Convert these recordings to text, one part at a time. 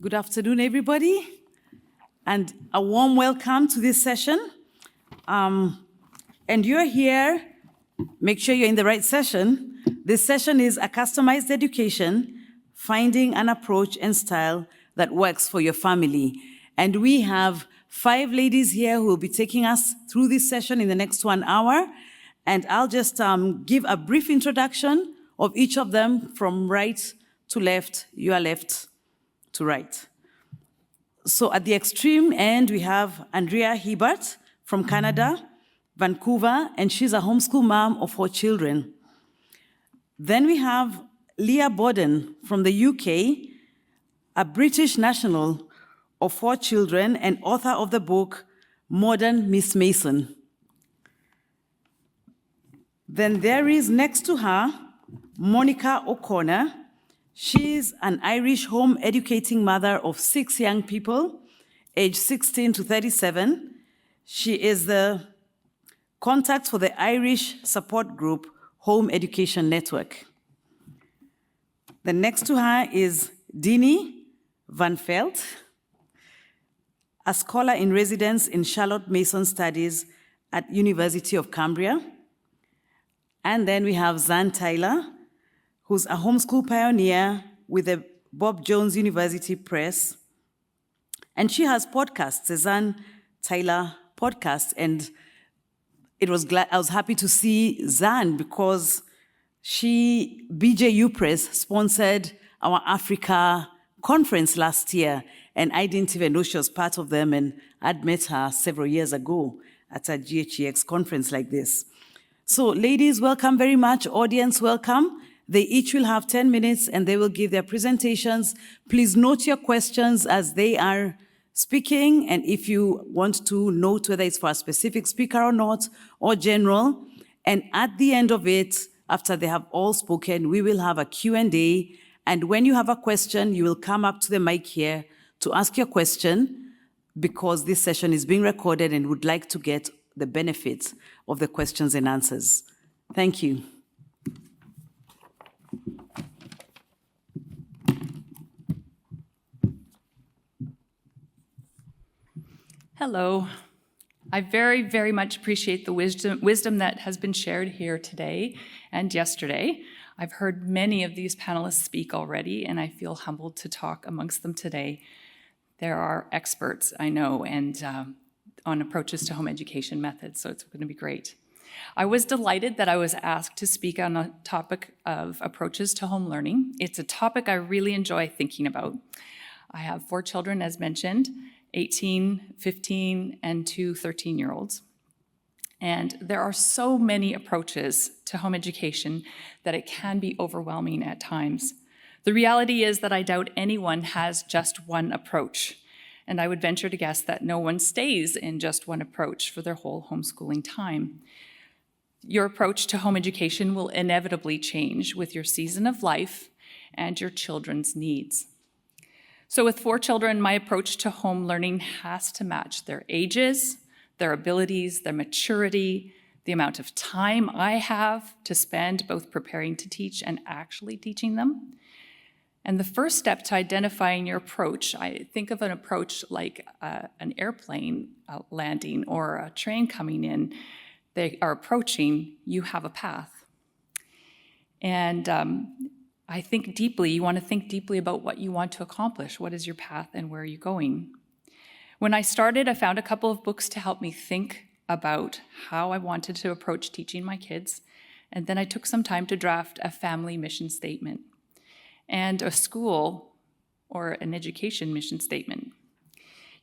Good afternoon, everybody, and a warm welcome to this session. And you're here, make sure you're in the right session. This session is a customized education, finding an approach and style that works for your family. And we have 5 ladies here who will be taking us through this session in the next 1 hour. And I'll just give a brief introduction of each of them from right to left, your left to right. So at the extreme end, we have Andrea Hiebert from Canada, Vancouver, and she's a homeschool mom of 4 children. Then we have Leah Boden from the UK, a British national of 4 children and author of the book, Modern Miss Mason. Then there is next to her, Monica O'Connor. She's an Irish home educating mother of 6 young people, aged 16 to 37. She is the contact for the Irish support group Home Education Network. The next to her is Deani van Pelt, a scholar in residence in Charlotte Mason Studies at University of Cambria. And then we have Zan Tyler, who's a homeschool pioneer with the Bob Jones University Press. And she has podcasts, the Zan Tyler podcast. And I was happy to see Zan because BJU Press sponsored our Africa conference last year. And I didn't even know she was part of them. And I'd met her several years ago at a GHEX conference like this. So ladies, welcome very much. Audience, welcome. They each will have 10 minutes and they will give their presentations. Please note your questions as they are speaking. And if you want to note whether it's for a specific speaker or not, or general. And at the end of it, after they have all spoken, we will have a Q&A. And when you have a question, you will come up to the mic here to ask your question because this session is being recorded and would like to get the benefits of the questions and answers. Thank you. Hello. I very, very much appreciate the wisdom that has been shared here today and yesterday. I've heard many of these panelists speak already, and I feel humbled to talk amongst them today. There are experts, I know, and on approaches to home education methods, so it's going to be great. I was delighted that I was asked to speak on a topic of approaches to home learning. It's a topic I really enjoy thinking about. I have 4 children, as mentioned, 18, 15, and 2 13-year-olds. And there are so many approaches to home education that it can be overwhelming at times. The reality is that I doubt anyone has just one approach. And I would venture to guess that no one stays in just one approach for their whole homeschooling time. Your approach to home education will inevitably change with your season of life and your children's needs. So with 4 children, my approach to home learning has to match their ages, their abilities, their maturity, the amount of time I have to spend both preparing to teach and actually teaching them. And the first step to identifying your approach, I think of an approach like an airplane landing or a train coming in. They are approaching, you have a path. And I think deeply, you want to think deeply about what you want to accomplish. What is your path and where are you going? When I started, I found a couple of books to help me think about how I wanted to approach teaching my kids. And then I took some time to draft a family mission statement and a school or an education mission statement.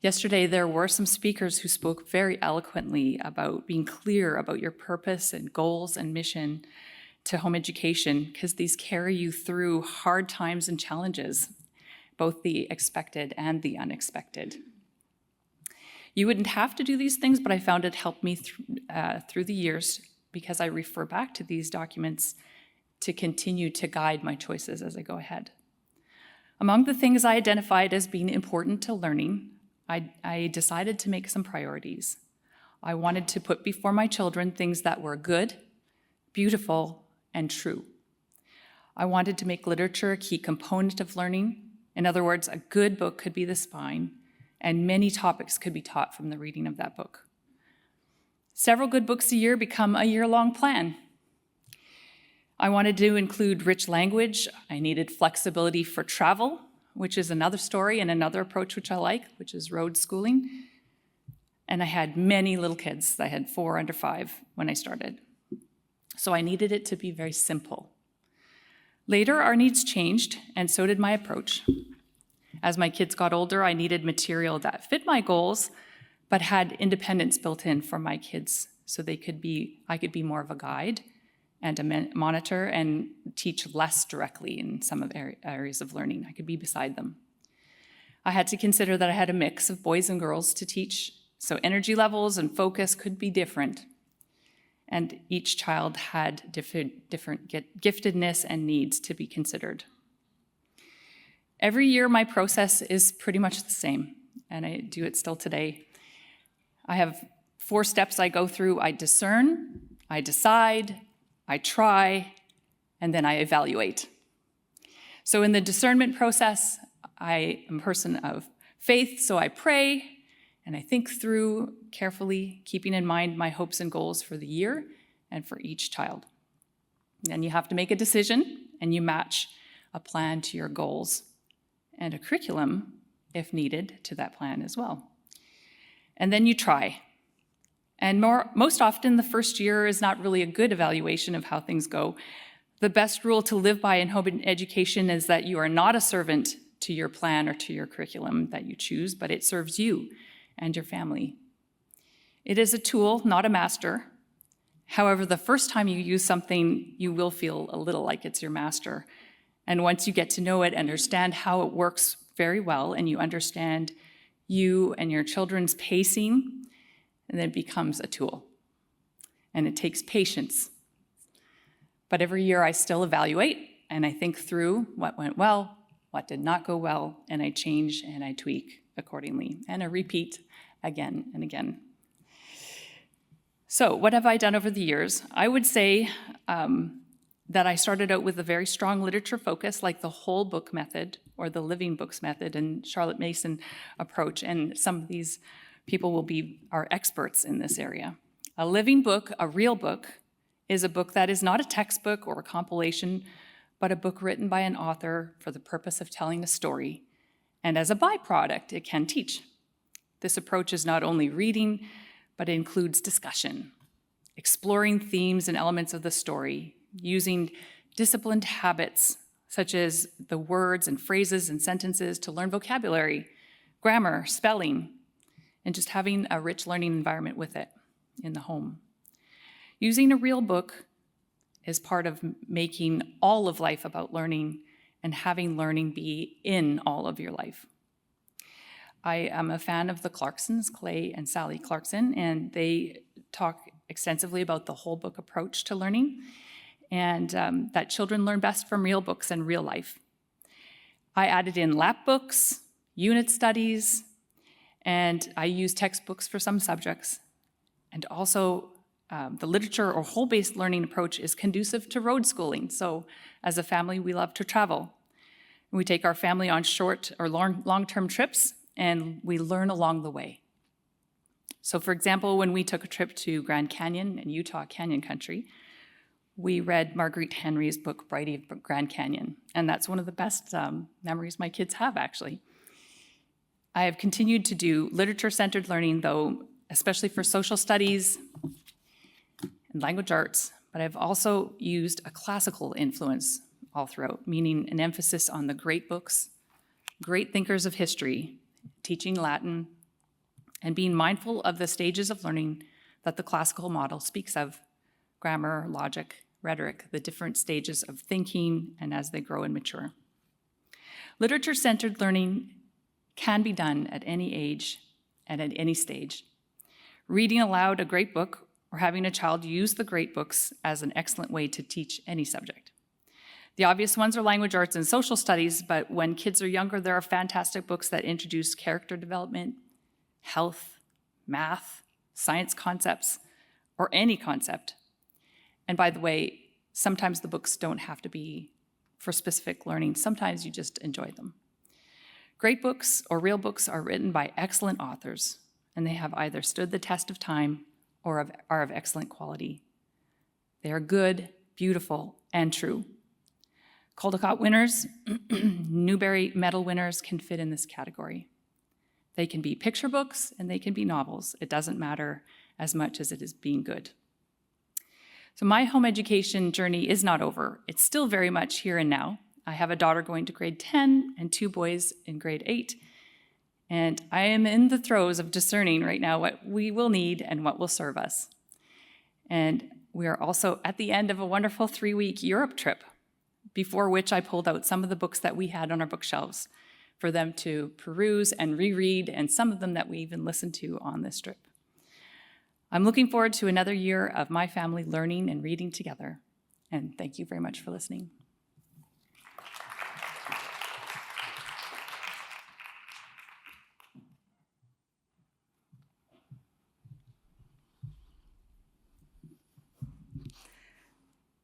Yesterday, there were some speakers who spoke very eloquently about being clear about your purpose and goals and mission to home education, because these carry you through hard times and challenges, both the expected and the unexpected. You wouldn't have to do these things, but I found it helped me through the years because I refer back to these documents to continue to guide my choices as I go ahead. Among the things I identified as being important to learning, I decided to make some priorities. I wanted to put before my children things that were good, beautiful, and true. I wanted to make literature a key component of learning In other words, a good book could be the spine, and many topics could be taught from the reading of that book. Several good books a year become a year-long plan. I wanted to include rich language. I needed flexibility for travel, which is another story and another approach which I like, which is road schooling. And I had many little kids. I had 4 under 5 when I started. So I needed it to be very simple. Later, our needs changed, and so did my approach. As my kids got older, I needed material that fit my goals, but had independence built in for my kids so I could be more of a guide and a monitor and teach less directly in some of areas of learning. I could be beside them. I had to consider that I had a mix of boys and girls to teach, so energy levels and focus could be different. And each child had different giftedness and needs to be considered. Every year, my process is pretty much the same, and I do it still today. I have 4 steps I go through. I discern, I decide, I try, and then I evaluate. So in the discernment process, I am a person of faith, so I pray, and I think through carefully, keeping in mind my hopes and goals for the year and for each child. Then you have to make a decision, and you match a plan to your goals and a curriculum, if needed, to that plan as well. And then you try. And most often, the first year is not really a good evaluation of how things go. The best rule to live by in home education is that you are not a servant to your plan or to your curriculum that you choose, but it serves you and your family. It is a tool, not a master. However, the first time you use something, you will feel a little like it's your master. And once you get to know it, understand how it works very well, and you understand you and your children's pacing, and then it becomes a tool. And it takes patience. But every year I still evaluate, and I think through what went well, what did not go well, and I change and I tweak accordingly, and I repeat again and again. So what have I done over the years? I would say that I started out with a very strong literature focus, like the whole book method or the living books method and Charlotte Mason approach, and some of these people will be our experts in this area. A living book, a real book, is a book that is not a textbook or a compilation, but a book written by an author for the purpose of telling a story, and as a byproduct, it can teach. This approach is not only reading, but it includes discussion, exploring themes and elements of the story, using disciplined habits such as the words and phrases and sentences to learn vocabulary, grammar, spelling, and just having a rich learning environment with it in the home. Using a real book is part of making all of life about learning and having learning be in all of your life. I am a fan of the Clarksons, Clay and Sally Clarkson, and they talk extensively about the whole book approach to learning, and that children learn best from real books and real life. I added in lap books, unit studies, and I use textbooks for some subjects. And also, the literature or whole-based learning approach is conducive to road schooling. So as a family, we love to travel. We take our family on short or long-term trips, and we learn along the way. So for example, when we took a trip to Grand Canyon and Utah Canyon Country, we read Marguerite Henry's book, Bridie of Grand Canyon, and that's one of the best memories my kids have, actually. I have continued to do literature-centered learning, though, especially for social studies and language arts, but I've also used a classical influence all throughout, meaning an emphasis on the great books, great thinkers of history, teaching Latin, and being mindful of the stages of learning that the classical model speaks of: grammar, logic, rhetoric, the different stages of thinking and as they grow and mature. Literature-centered learning can be done at any age and at any stage. Reading aloud a great book or having a child use the great books as an excellent way to teach any subject. The obvious ones are language arts and social studies, but when kids are younger, there are fantastic books that introduce character development, health, math, science concepts, or any concept. And by the way, sometimes the books don't have to be for specific learning. Sometimes you just enjoy them. Great books or real books are written by excellent authors, and they have either stood the test of time or are of excellent quality. They are good, beautiful, and true. Caldecott winners, Newbery Medal winners can fit in this category. They can be picture books and they can be novels. It doesn't matter as much as it is being good. So my home education journey is not over. It's still very much here and now. I have a daughter going to grade 10 and 2 boys in grade 8. And I am in the throes of discerning right now what we will need and what will serve us. And we are also at the end of a wonderful 3-week Europe trip, before which I pulled out some of the books that we had on our bookshelves for them to peruse and reread, and some of them that we even listened to on this trip. I'm looking forward to another year of my family learning and reading together. And thank you very much for listening.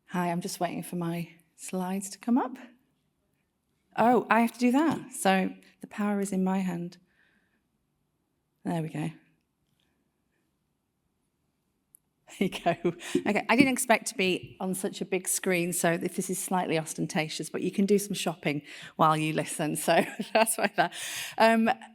Hi, I'm just waiting for my slides to come up. Oh, I have to do that. So the power is in my hand. There we go. There you go. Okay, I didn't expect to be on such a big screen, so if this is slightly ostentatious, but you can do some shopping while you listen, so that's why that.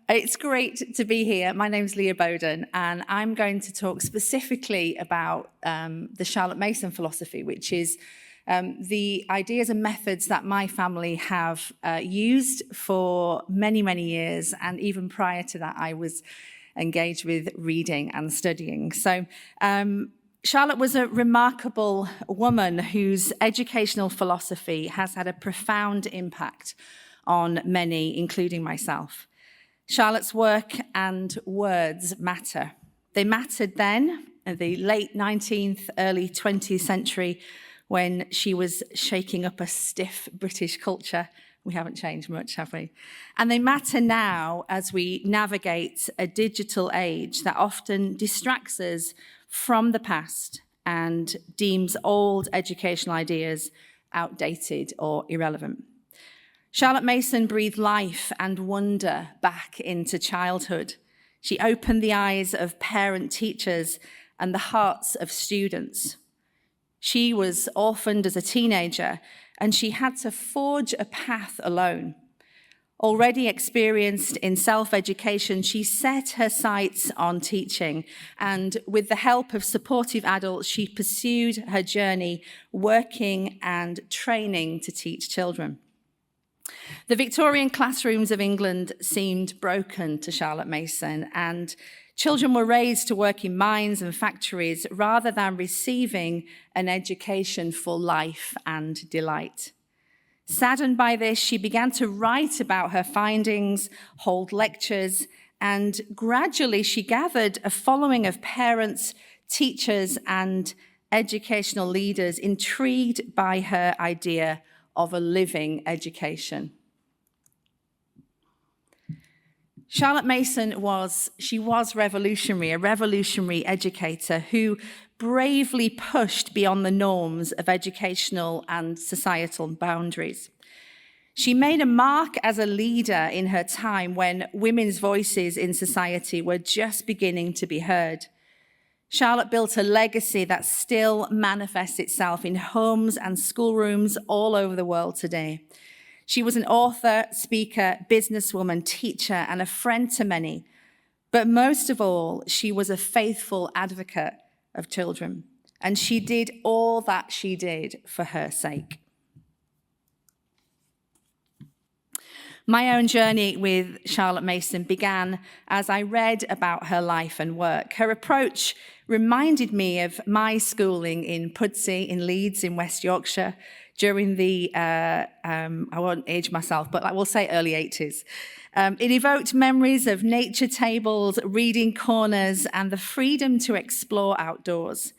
It's great to be here. My name's Leah Boden, and I'm going to talk specifically about the Charlotte Mason philosophy, which is the ideas and methods that my family have used for many, many years, and even prior to that, I was engaged with reading and studying. So Charlotte was a remarkable woman whose educational philosophy has had a profound impact on many, including myself. Charlotte's work and words matter. They mattered then, in the late 19th, early 20th century, when she was shaking up a stiff British culture. We haven't changed much, have we? And they matter now as we navigate a digital age that often distracts us from the past and deems old educational ideas outdated or irrelevant. Charlotte Mason breathed life and wonder back into childhood. She opened the eyes of parent teachers and the hearts of students. She was orphaned as a teenager, and she had to forge a path alone. Already experienced in self-education, she set her sights on teaching, and with the help of supportive adults, she pursued her journey, working and training to teach children. The Victorian classrooms of England seemed broken to Charlotte Mason, and children were raised to work in mines and factories rather than receiving an education for life and delight. Saddened by this, she began to write about her findings, hold lectures, and gradually she gathered a following of parents, teachers, and educational leaders intrigued by her idea of a living education. Charlotte Mason was revolutionary, a revolutionary educator who bravely pushed beyond the norms of educational and societal boundaries. She made a mark as a leader in her time when women's voices in society were just beginning to be heard. Charlotte built a legacy that still manifests itself in homes and schoolrooms all over the world today. She was an author, speaker, businesswoman, teacher, and a friend to many. But most of all, she was a faithful advocate of children, and she did all that she did for her sake. My own journey with Charlotte Mason began as I read about her life and work. Her approach reminded me of my schooling in Pudsey in Leeds in West Yorkshire during the, I won't age myself, but I will say early 80s. It evoked memories of nature tables, reading corners, and the freedom to explore outdoors.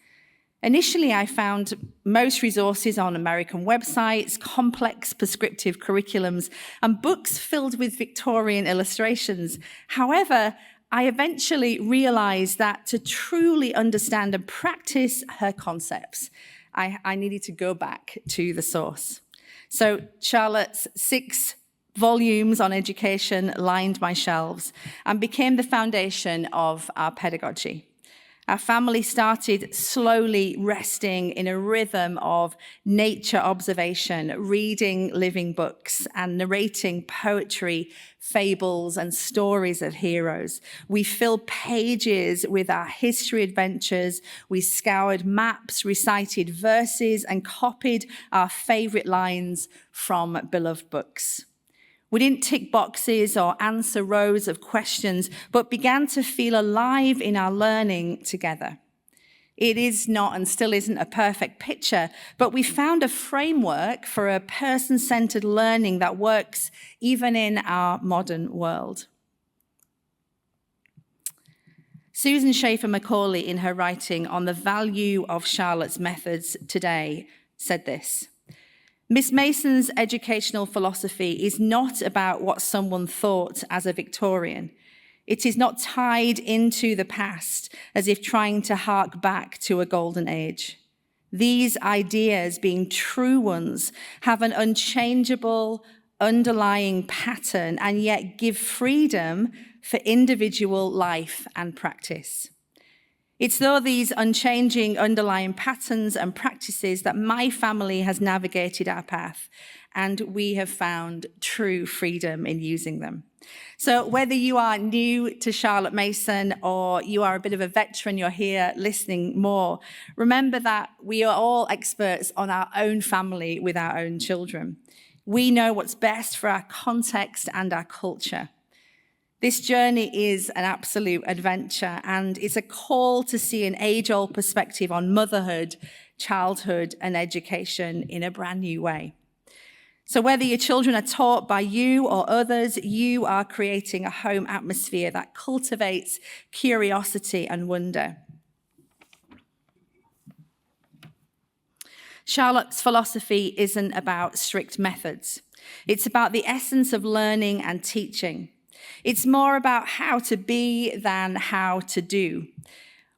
Initially, I found most resources on American websites, complex prescriptive curriculums, and books filled with Victorian illustrations. However, I eventually realized that to truly understand and practice her concepts, I needed to go back to the source. So Charlotte's 6 Volumes on education lined my shelves and became the foundation of our pedagogy. Our family started slowly resting in a rhythm of nature observation, reading living books and narrating poetry, fables, and stories of heroes. We filled pages with our history adventures. We scoured maps, recited verses, and copied our favorite lines from beloved books. We didn't tick boxes or answer rows of questions, but began to feel alive in our learning together. It is not and still isn't a perfect picture, but we found a framework for a person-centered learning that works even in our modern world. Susan Schaefer-Macaulay, in her writing on the value of Charlotte's methods today, said this: Miss Mason's educational philosophy is not about what someone thought as a Victorian. It is not tied into the past as if trying to hark back to a golden age. These ideas, being true ones, have an unchangeable underlying pattern and yet give freedom for individual life and practice. It's though these unchanging underlying patterns and practices that my family has navigated our path, and we have found true freedom in using them. So whether you are new to Charlotte Mason or you are a bit of a veteran, you're here listening more, remember that we are all experts on our own family with our own children. We know what's best for our context and our culture. This journey is an absolute adventure, and it's a call to see an age-old perspective on motherhood, childhood, and education in a brand new way. So whether your children are taught by you or others, you are creating a home atmosphere that cultivates curiosity and wonder. Charlotte's philosophy isn't about strict methods. It's about the essence of learning and teaching. It's more about how to be than how to do.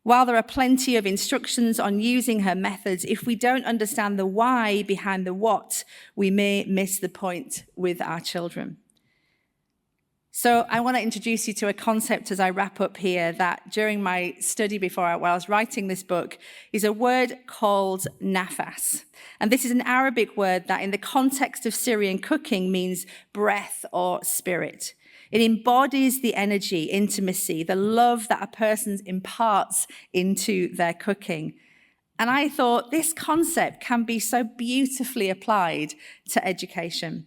While there are plenty of instructions on using her methods, if we don't understand the why behind the what, we may miss the point with our children. So I want to introduce you to a concept as I wrap up here that during my study while I was writing this book is a word called nafas. And this is an Arabic word that in the context of Syrian cooking means breath or spirit. It embodies the energy, intimacy, the love that a person imparts into their cooking. And I thought this concept can be so beautifully applied to education.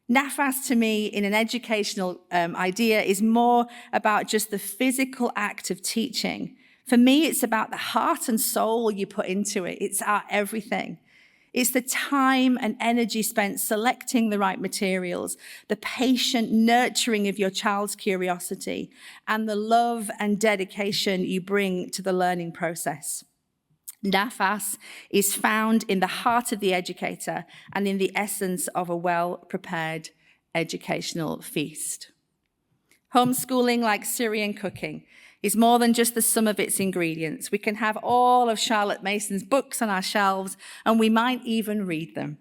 Nafas to me in an educational idea is more about just the physical act of teaching. For me, it's about the heart and soul you put into it. It's our everything. It's the time and energy spent selecting the right materials, the patient nurturing of your child's curiosity, and the love and dedication you bring to the learning process. Nafas is found in the heart of the educator and in the essence of a well-prepared educational feast. Homeschooling, like Syrian cooking, is more than just the sum of its ingredients. We can have all of Charlotte Mason's books on our shelves, and we might even read them.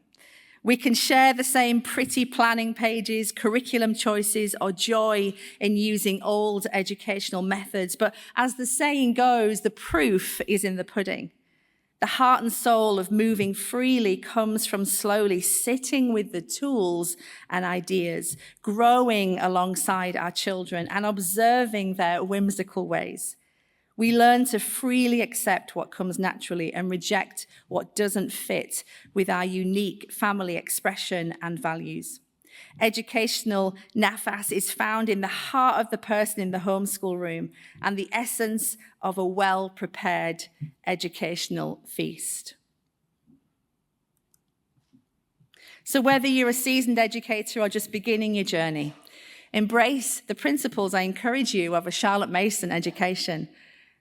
We can share the same pretty planning pages, curriculum choices, or joy in using old educational methods. But as the saying goes, the proof is in the pudding. The heart and soul of moving freely comes from slowly sitting with the tools and ideas, growing alongside our children and observing their whimsical ways. We learn to freely accept what comes naturally and reject what doesn't fit with our unique family expression and values. Educational nafas is found in the heart of the person in the homeschool room and the essence of a well-prepared educational feast. So whether you're a seasoned educator or just beginning your journey, embrace the principles I encourage you of a Charlotte Mason education.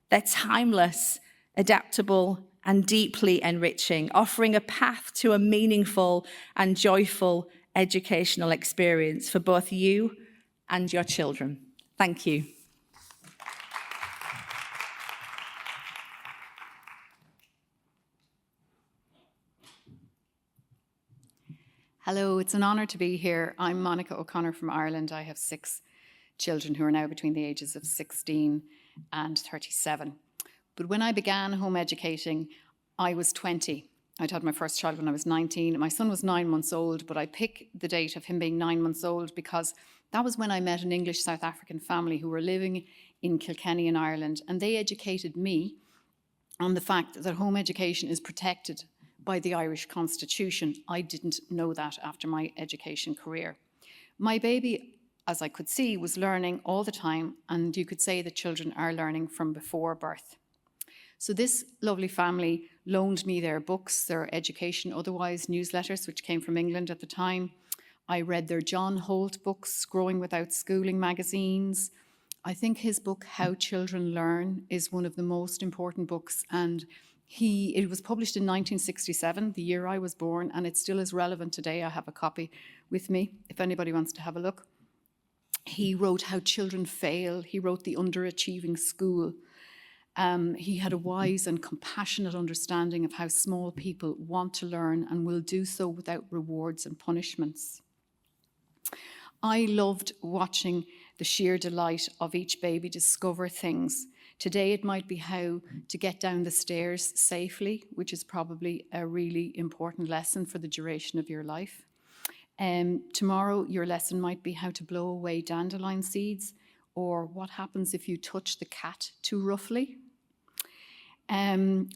They're timeless, adaptable, and deeply enriching, offering a path to a meaningful and joyful educational experience for both you and your children. Thank you. Hello, it's an honour to be here. I'm Monica O'Connor from Ireland. I have 6 children who are now between the ages of 16 and 37. But when I began home educating, I was 20. I'd had my first child when I was 19. My son was 9 months old, but I pick the date of him being 9 months old because that was when I met an English South African family who were living in Kilkenny in Ireland, and they educated me on the fact that home education is protected by the Irish Constitution. I didn't know that after my education career. My baby, as I could see, was learning all the time, and you could say that children are learning from before birth. So this lovely family loaned me their books, their education, otherwise newsletters, which came from England at the time. I read their John Holt books, Growing Without Schooling magazines. I think his book, How Children Learn, is one of the most important books, and it was published in 1967, the year I was born, and it still is relevant today. I have a copy with me, if anybody wants to have a look. He wrote How Children Fail. He wrote The Underachieving School. He had a wise and compassionate understanding of how small people want to learn and will do so without rewards and punishments. I loved watching the sheer delight of each baby discover things. Today it might be how to get down the stairs safely, which is probably a really important lesson for the duration of your life. Tomorrow your lesson might be how to blow away dandelion seeds, or what happens if you touch the cat too roughly.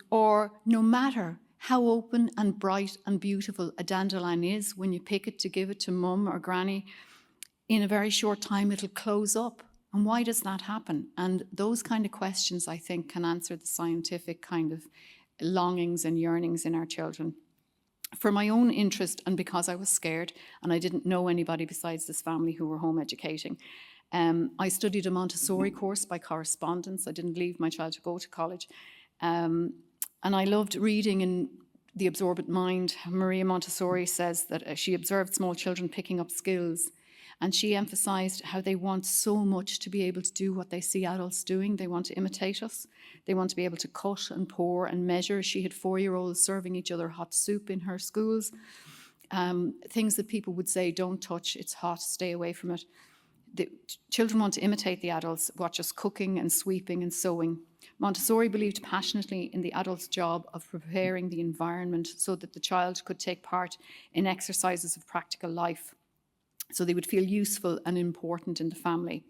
Or no matter how open and bright and beautiful a dandelion is, when you pick it to give it to mum or granny, in a very short time it'll close up. And why does that happen? And those kind of questions, I think, can answer the scientific kind of longings and yearnings in our children. For my own interest, and because I was scared and I didn't know anybody besides this family who were home educating, I studied a Montessori course by correspondence. I didn't leave my child to go to college. And I loved reading in The Absorbent Mind. Maria Montessori says that she observed small children picking up skills, and she emphasized how they want so much to be able to do what they see adults doing. They want to imitate us. They want to be able to cut and pour and measure. She had 4-year-olds serving each other hot soup in her schools. Things that people would say, don't touch, it's hot, stay away from it. The children want to imitate the adults, watch us cooking and sweeping and sewing. Montessori believed passionately in the adult's job of preparing the environment so that the child could take part in exercises of practical life, so they would feel useful and important in the family.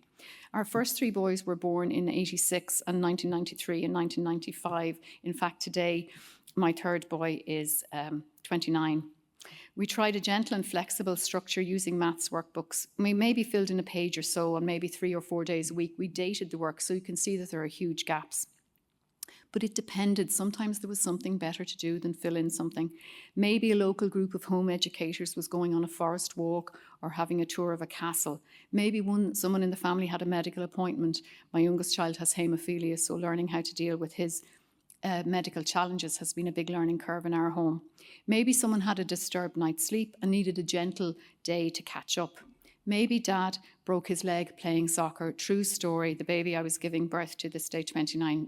Our first 3 boys were born in 86 and 1993 and 1995. In fact, today, my 3rd boy is 29. We tried a gentle and flexible structure using maths workbooks. We maybe filled in a page or so, and maybe 3 or 4 days a week. We dated the work, so you can see that there are huge gaps. But it depended. Sometimes there was something better to do than fill in something. Maybe a local group of home educators was going on a forest walk or having a tour of a castle. Maybe someone in the family had a medical appointment. My youngest child has haemophilia, so learning how to deal with his medical challenges has been a big learning curve in our home. Maybe someone had a disturbed night's sleep and needed a gentle day to catch up. Maybe Dad broke his leg playing soccer. True story. The baby I was giving birth to this day 29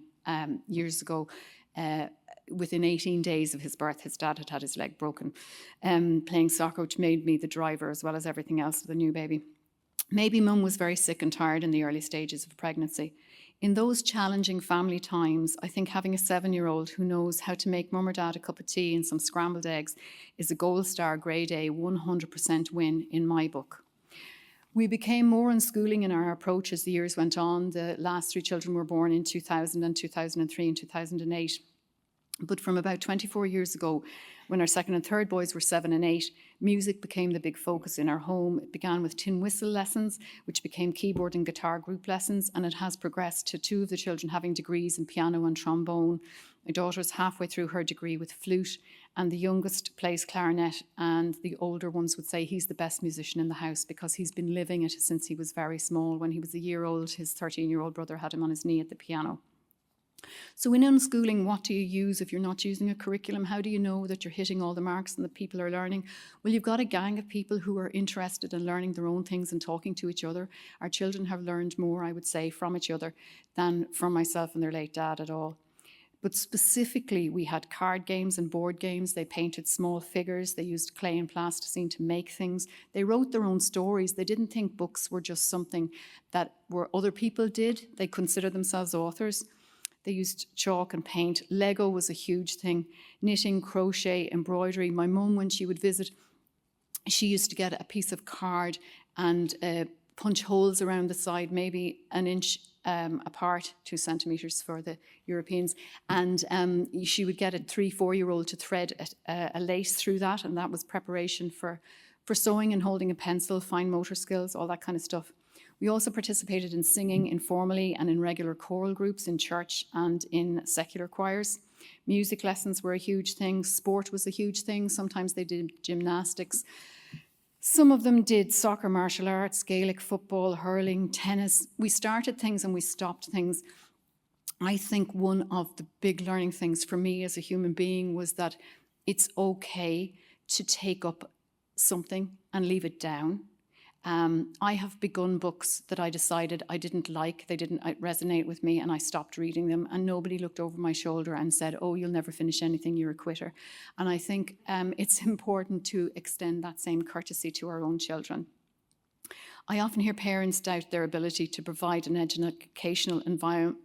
years ago, within 18 days of his birth, his dad had his leg broken, playing soccer, which made me the driver as well as everything else of the new baby. Maybe mum was very sick and tired in the early stages of pregnancy. In those challenging family times, I think having a 7-year-old who knows how to make mum or dad a cup of tea and some scrambled eggs is a gold star grade A 100% win in my book. We became more unschooling in our approach as the years went on. The last 3 children were born in 2000 and 2003 and 2008. But from about 24 years ago, when our 2nd and 3rd boys were 7 and 8, music became the big focus in our home. It began with tin whistle lessons, which became keyboard and guitar group lessons, and it has progressed to 2 of the children having degrees in piano and trombone. My daughter's halfway through her degree with flute, and the youngest plays clarinet, and the older ones would say he's the best musician in the house because he's been living it since he was very small. When he was a year old, his 13-year-old brother had him on his knee at the piano. So in unschooling, what do you use if you're not using a curriculum? How do you know that you're hitting all the marks and that people are learning? Well, you've got a gang of people who are interested in learning their own things and talking to each other. Our children have learned more, I would say, from each other than from myself and their late dad at all. But specifically, we had card games and board games. They painted small figures. They used clay and plasticine to make things. They wrote their own stories. They didn't think books were just something that other people did. They considered themselves authors. They used chalk and paint. Lego was a huge thing. Knitting, crochet, embroidery. My mum, when she would visit, she used to get a piece of card and punch holes around the side, maybe an inch apart, 2 centimeters for the Europeans. And she would get a 3-4-year-old to thread a lace through that. And that was preparation for sewing and holding a pencil, fine motor skills, all that kind of stuff. We also participated in singing informally and in regular choral groups in church and in secular choirs. Music lessons were a huge thing. Sport was a huge thing. Sometimes they did gymnastics. Some of them did soccer, martial arts, Gaelic football, hurling, tennis. We started things and we stopped things. I think one of the big learning things for me as a human being was that it's okay to take up something and leave it down. I have begun books that I decided I didn't like, they didn't resonate with me, and I stopped reading them, and nobody looked over my shoulder and said, oh, you'll never finish anything, you're a quitter. And I think it's important to extend that same courtesy to our own children. I often hear parents doubt their ability to provide an educational environment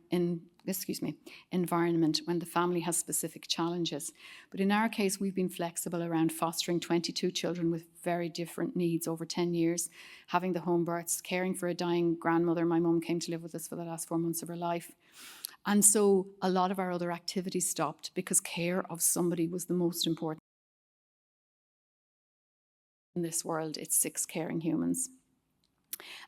when the family has specific challenges. But in our case, we've been flexible around fostering 22 children with very different needs over 10 years, having the home births, caring for a dying grandmother. My mum came to live with us for the last 4 months of her life. And so a lot of our other activities stopped because care of somebody was the most important in this world. It's 6 caring humans.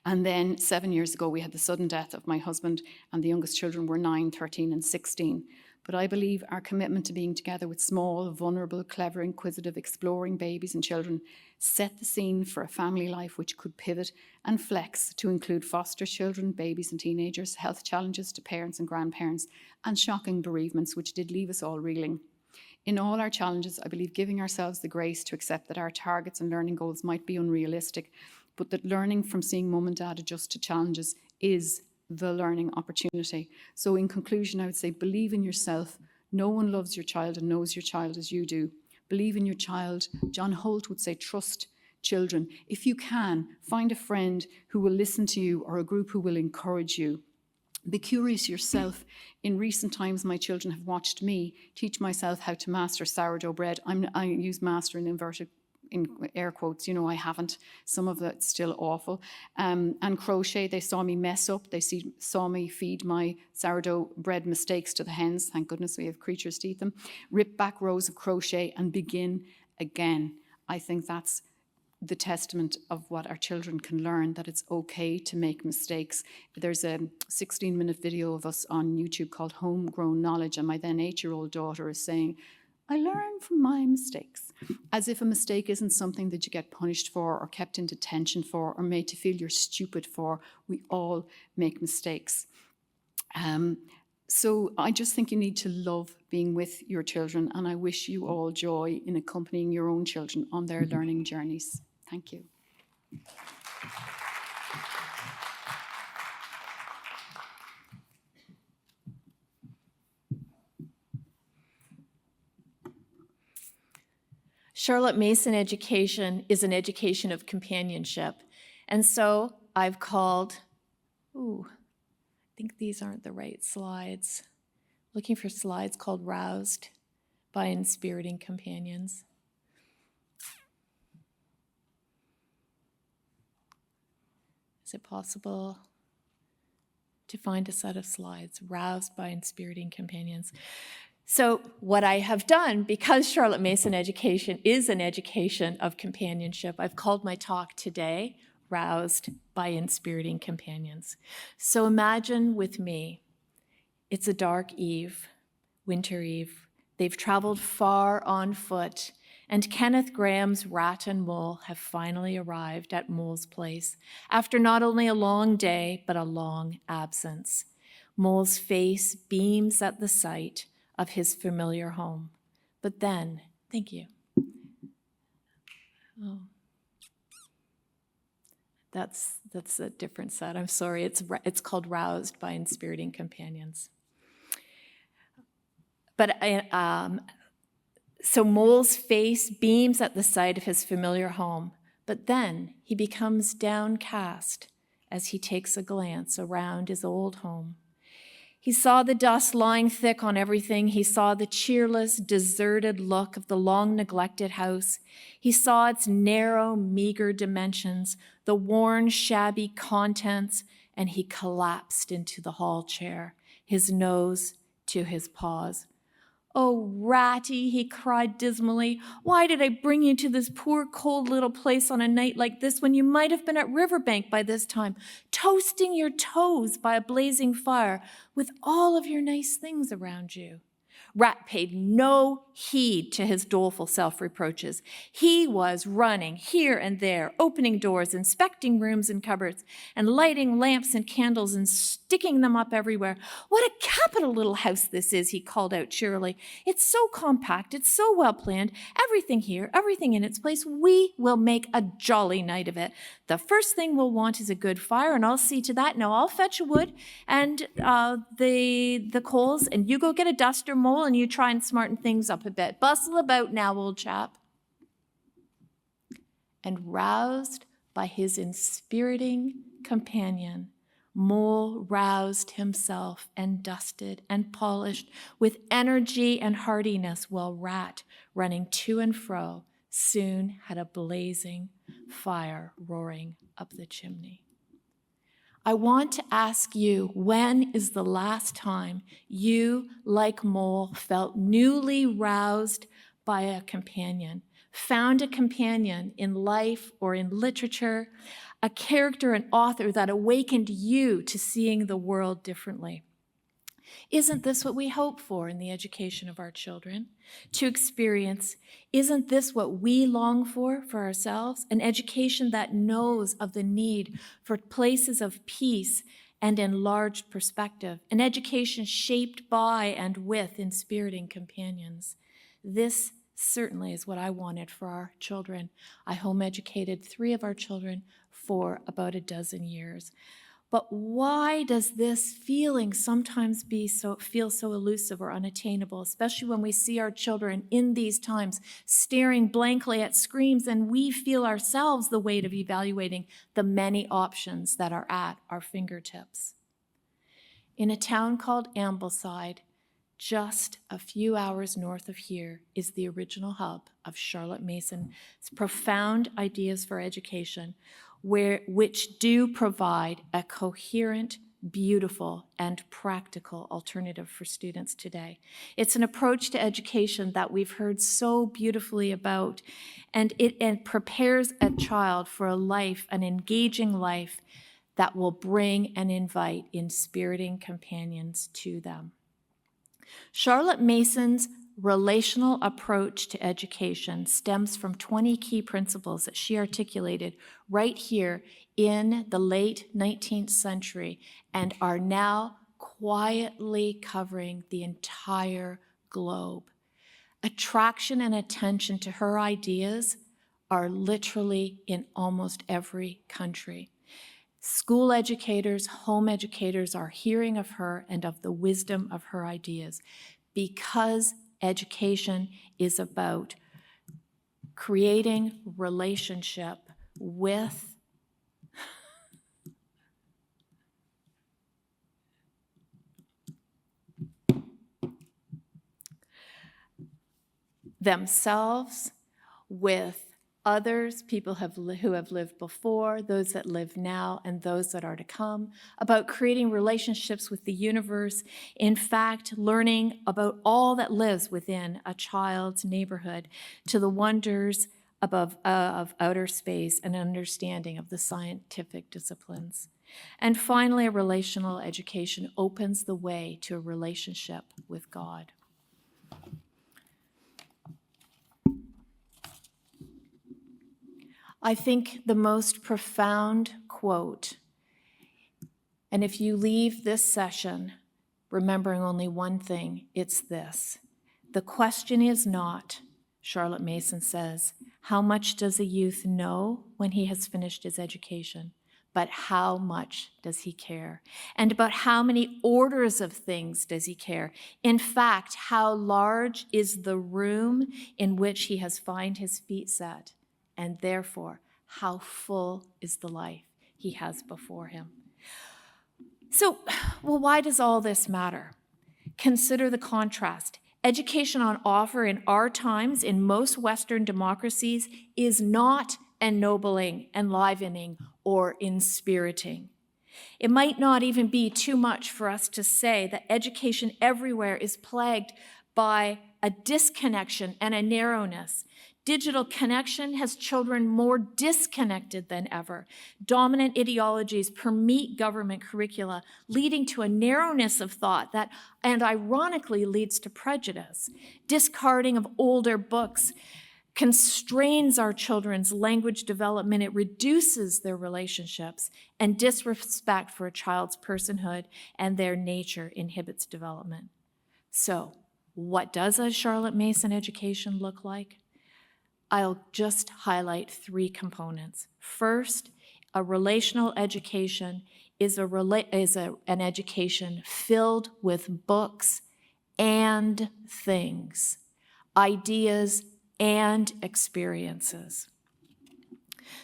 And then 7 years ago, we had the sudden death of my husband, and the youngest children were 9, 13, and 16. But I believe our commitment to being together with small, vulnerable, clever, inquisitive, exploring babies and children set the scene for a family life which could pivot and flex to include foster children, babies and teenagers, health challenges to parents and grandparents, and shocking bereavements which did leave us all reeling. In all our challenges, I believe giving ourselves the grace to accept that our targets and learning goals might be unrealistic, but that learning from seeing mum and dad adjust to challenges is the learning opportunity. So in conclusion, I would say believe in yourself. No one loves your child and knows your child as you do. Believe in your child. John Holt would say trust children. If you can, find a friend who will listen to you or a group who will encourage you. Be curious yourself. In recent times, my children have watched me teach myself how to master sourdough bread. I use master in inverted in air quotes, I haven't. Some of it's still awful. And crochet, they saw me mess up. They saw me feed my sourdough bread mistakes to the hens. Thank goodness we have creatures to eat them. Rip back rows of crochet and begin again. I think that's the testament of what our children can learn, that it's okay to make mistakes. There's a 16-minute video of us on YouTube called Homegrown Knowledge, and my then 8-year-old daughter is saying, I learn from my mistakes, as if a mistake isn't something that you get punished for or kept in detention for or made to feel you're stupid for. We all make mistakes. So I just think you need to love being with your children, and I wish you all joy in accompanying your own children on their learning journeys. Thank you. Charlotte Mason education is an education of companionship. And so I've called, I think these aren't the right slides. Looking for slides called Roused by Inspiriting Companions. Is it possible to find a set of slides, Roused by Inspiriting Companions? So what I have done, because Charlotte Mason education is an education of companionship, I've called my talk today, Roused by Inspiriting Companions. So imagine with me, it's a dark eve, winter eve. They've traveled far on foot, and Kenneth Graham's rat and mole have finally arrived at Mole's place after not only a long day, but a long absence. Mole's face beams at the sight of his familiar home. But then, thank you. Oh, that's a different set. I'm sorry. It's called Roused by Inspiriting Companions. So Mole's face beams at the sight of his familiar home, but then he becomes downcast as he takes a glance around his old home. He saw the dust lying thick on everything. He saw the cheerless, deserted look of the long-neglected house. He saw its narrow, meager dimensions, the worn, shabby contents, and he collapsed into the hall chair, his nose to his paws. "Oh, Ratty," he cried dismally, "why did I bring you to this poor, cold little place on a night like this when you might have been at Riverbank by this time, toasting your toes by a blazing fire with all of your nice things around you?" Rat paid no heed to his doleful self-reproaches. He was running here and there, opening doors, inspecting rooms and cupboards, and lighting lamps and candles and sticking them up everywhere. "What a capital little house this is," he called out cheerily. "It's so compact, it's so well planned, everything here, everything in its place. We will make a jolly night of it. The first thing we'll want is a good fire, and I'll see to that. Now I'll fetch a wood and the coals, and you go get a duster, Mole, and you try and smarten things up a bit. Bustle about now, old chap." And roused by his inspiriting companion, Mole roused himself and dusted and polished with energy and heartiness, while Rat, running to and fro, soon had a blazing fire roaring up the chimney. I want to ask you, when is the last time you, like Mole, felt newly roused by a companion, found a companion in life or in literature, a character and author that awakened you to seeing the world differently? Isn't this what we hope for in the education of our children? To experience, isn't this what we long for ourselves? An education that knows of the need for places of peace and enlarged perspective. An education shaped by and with inspiriting companions. This certainly is what I wanted for our children. I home educated 3 of our children for about a dozen years. But why does this feeling sometimes feel so elusive or unattainable, especially when we see our children in these times staring blankly at screens and we feel ourselves the weight of evaluating the many options that are at our fingertips? In a town called Ambleside, just a few hours north of here, is the original hub of Charlotte Mason's profound ideas for education, which do provide a coherent, beautiful, and practical alternative for students today. It's an approach to education that we've heard so beautifully about, and it prepares a child for a life, an engaging life, that will bring and invite inspiriting companions to them. Charlotte Mason's relational approach to education stems from 20 key principles that she articulated right here in the late 19th century and are now quietly covering the entire globe. Attraction and attention to her ideas are literally in almost every country. School educators, home educators are hearing of her and of the wisdom of her ideas, because education is about creating relationship with themselves, with others, people who have lived before, those that live now, and those that are to come, about creating relationships with the universe, in fact, learning about all that lives within a child's neighborhood, to the wonders of outer space and understanding of the scientific disciplines. And finally, a relational education opens the way to a relationship with God. I think the most profound quote, and if you leave this session remembering only one thing, it's this: the question is not, Charlotte Mason says, how much does a youth know when he has finished his education? but how much does he care? And about how many orders of things does he care? In fact, how large is the room in which he has found his feet set? And therefore, how full is the life he has before him? So, well, why does all this matter? Consider the contrast. Education on offer in our times, in most Western democracies, is not ennobling, enlivening, or inspiriting. It might not even be too much for us to say that education everywhere is plagued by a disconnection and a narrowness. Digital connection has children more disconnected than ever. Dominant ideologies permeate government curricula, leading to a narrowness of thought that, and ironically, leads to prejudice. Discarding of older books constrains our children's language development. It reduces their relationships, and disrespect for a child's personhood and their nature inhibits development. So, what does a Charlotte Mason education look like? I'll just highlight 3 components. First, a relational education is an education filled with books and things, ideas and experiences.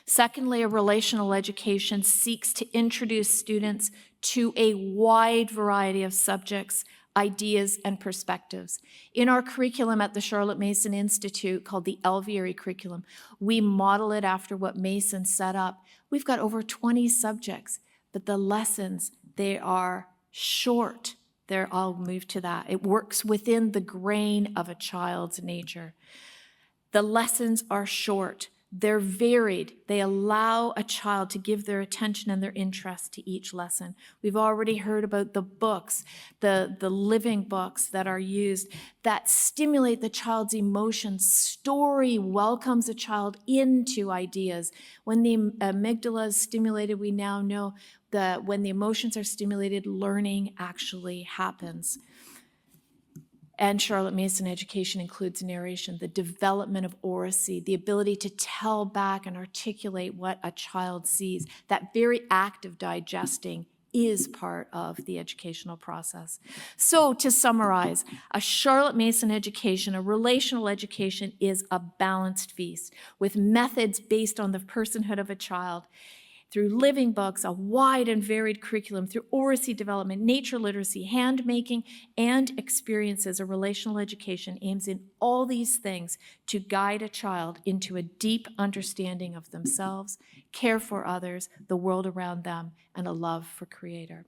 Secondly, a relational education seeks to introduce students to a wide variety of subjects, ideas, and perspectives. In our curriculum at the Charlotte Mason Institute, called the Alviary curriculum, we model it after what Mason set up. We've got over 20 subjects, but the lessons, they are short. I'll move to that. It works within the grain of a child's nature. The lessons are short. They're varied. They allow a child to give their attention and their interest to each lesson. We've already heard about the books, the living books that are used that stimulate the child's emotions. Story welcomes a child into ideas. When the amygdala is stimulated, we now know that when the emotions are stimulated, learning actually happens. And Charlotte Mason education includes narration, the development of oracy, the ability to tell back and articulate what a child sees. That very act of digesting is part of the educational process. So to summarize, a Charlotte Mason education, a relational education, is a balanced feast with methods based on the personhood of a child. Through living books, a wide and varied curriculum, through oracy development, nature literacy, hand making, and experiences, a relational education aims in all these things to guide a child into a deep understanding of themselves, care for others, the world around them, and a love for Creator.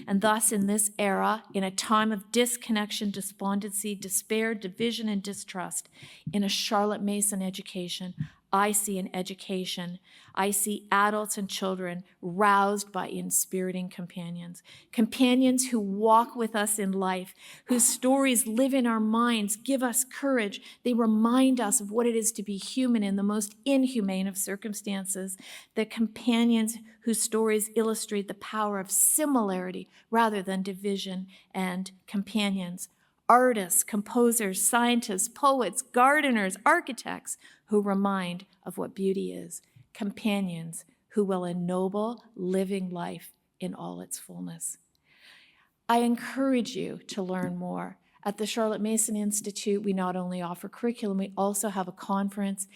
And thus, in this era, in a time of disconnection, despondency, despair, division, and distrust, in a Charlotte Mason education, I see an education. I see adults and children roused by inspiriting companions. Companions who walk with us in life, whose stories live in our minds, give us courage. They remind us of what it is to be human in the most inhumane of circumstances. The companions whose stories illustrate the power of similarity rather than division, and companions. Artists, composers, scientists, poets, gardeners, architects who remind of what beauty is. Companions who will ennoble living life in all its fullness. I encourage you to learn more. At the Charlotte Mason Institute, we not only offer curriculum, we also have a conference.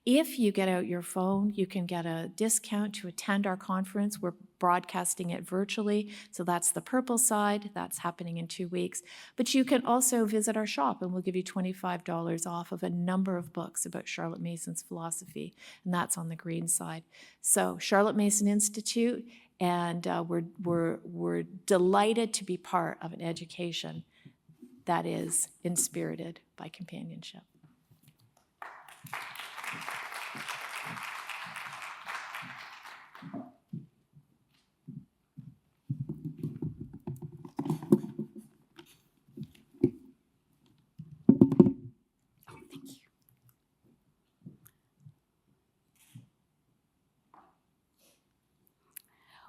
If you get out your phone, you can get a discount to attend our conference. We're broadcasting it virtually, so that's the purple side. That's happening in 2 weeks. But you can also visit our shop, and we'll give you $25 off of a number of books about Charlotte Mason's philosophy, and that's on the green side. So Charlotte Mason Institute, and we're delighted to be part of an education that is inspirited by companionship.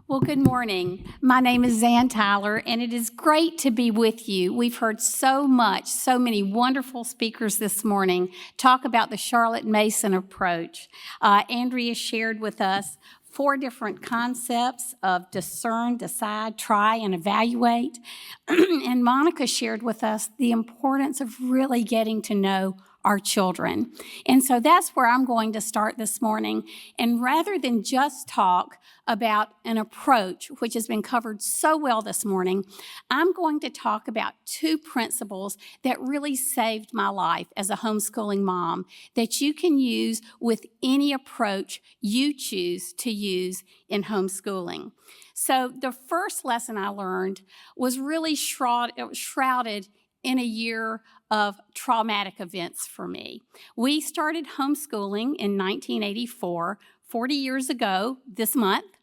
Well, good morning. My name is Zan Tyler, and it is great to be with you. We've heard so many wonderful speakers this morning talk about the Charlotte Mason approach. Andrea shared with us 4 different concepts of discern, decide, try, and evaluate. And Monica shared with us the importance of really getting to know our children. And so that's where I'm going to start this morning. And rather than just talk about an approach, which has been covered so well this morning, I'm going to talk about 2 principles that really saved my life as a homeschooling mom that you can use with any approach you choose to use in homeschooling. So the first lesson I learned was really shrouded in a year of traumatic events for me. We started homeschooling in 1984, 40 years ago this month.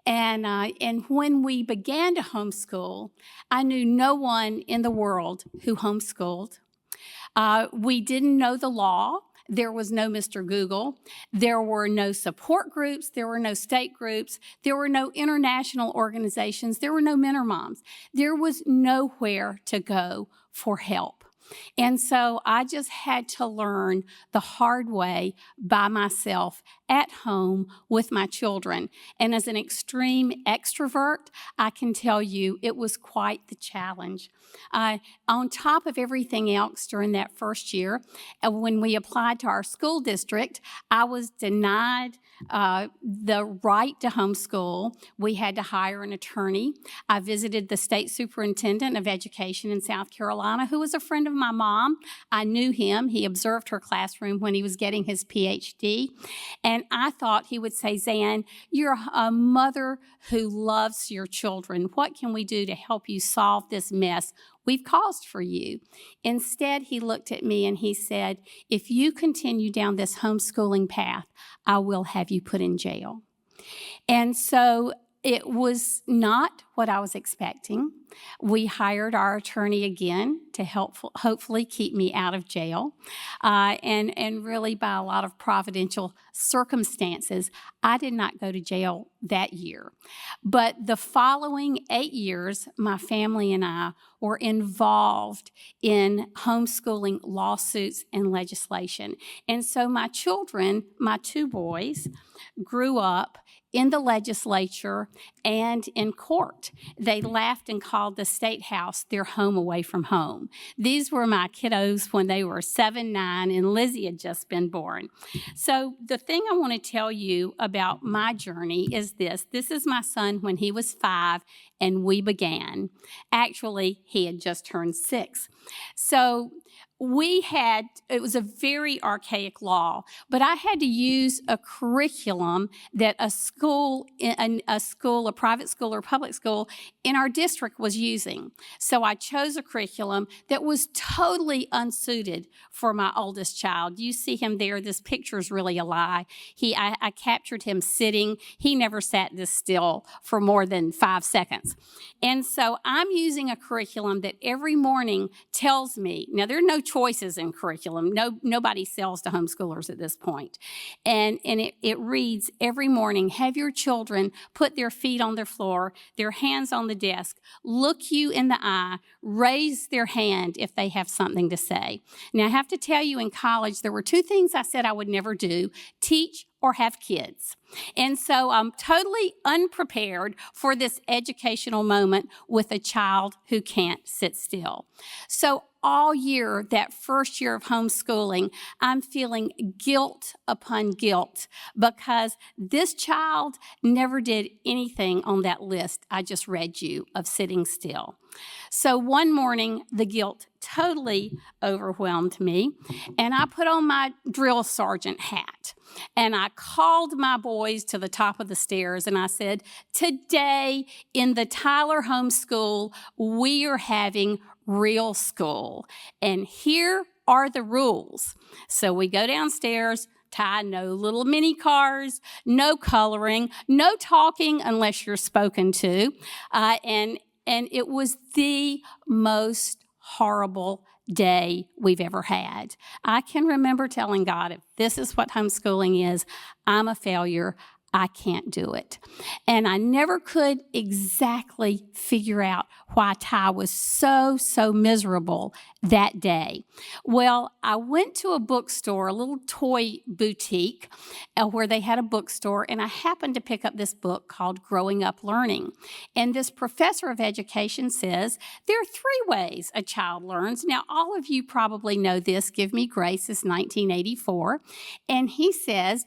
And when we began to homeschool, I knew no one in the world who homeschooled. We didn't know the law. There was no Mr. Google. There were no support groups. There were no state groups. There were no international organizations. There were no mentor moms. There was nowhere to go for help. And so I just had to learn the hard way by myself at home with my children. And as an extreme extrovert, I can tell you it was quite the challenge. On top of everything else during that first year, when we applied to our school district, I was denied the right to homeschool. We had to hire an attorney. I visited the state superintendent of education in South Carolina, who was a friend of my mom. I knew him. He observed her classroom when he was getting his PhD. And I thought he would say, Zan, you're a mother who loves your children. What can we do to help you solve this mess we've caused for you? Instead, he looked at me and he said, if you continue down this homeschooling path, I will have you put in jail. And so it was not what I was expecting. We hired our attorney again to hopefully keep me out of jail. And really by a lot of providential circumstances, I did not go to jail that year. But the following 8 years, my family and I were involved in homeschooling lawsuits and legislation. And so my children, my 2 boys, grew up in the legislature and in court. They laughed and called the State House their home away from home. These were my kiddos when they were 7, 9, and Lizzie had just been born. So the thing I want to tell you about my journey is this. This is my son when he was 5 and we began. Actually, he had just turned 6. So it was a very archaic law, but I had to use a curriculum that a private school or public school in our district was using. So I chose a curriculum that was totally unsuited for my oldest child. You see him there. This picture is really a lie. I captured him sitting. He never sat this still for more than 5 seconds. And so I'm using a curriculum that every morning tells me, now there are no choices in curriculum. Nobody sells to homeschoolers at this point. And it reads every morning, have your children put their feet on the floor, their hands on the desk, look you in the eye, raise their hand if they have something to say. Now, I have to tell you, in college, there were 2 things I said I would never do: teach or have kids. And so I'm totally unprepared for this educational moment with a child who can't sit still. So all year, that first year of homeschooling, I'm feeling guilt upon guilt because this child never did anything on that list I just read you of sitting still. So one morning, the guilt totally overwhelmed me, and I put on my drill sergeant hat, and I called my boys to the top of the stairs, and I said, today in the Tyler homeschool, we are having real school, and here are the rules. So we go downstairs. Ty, no little mini cars, no coloring, no talking unless you're spoken to, and it was the most horrible day we've ever had. I can remember telling God, if this is what homeschooling is, I'm a failure. I can't do it. And I never could exactly figure out why Ty was so miserable that day. Well, I went to a bookstore, a little toy boutique where they had a bookstore, and I happened to pick up this book called Growing Up Learning. And this professor of education says there are 3 ways a child learns. Now, all of you probably know this. Give me grace is 1984. And he says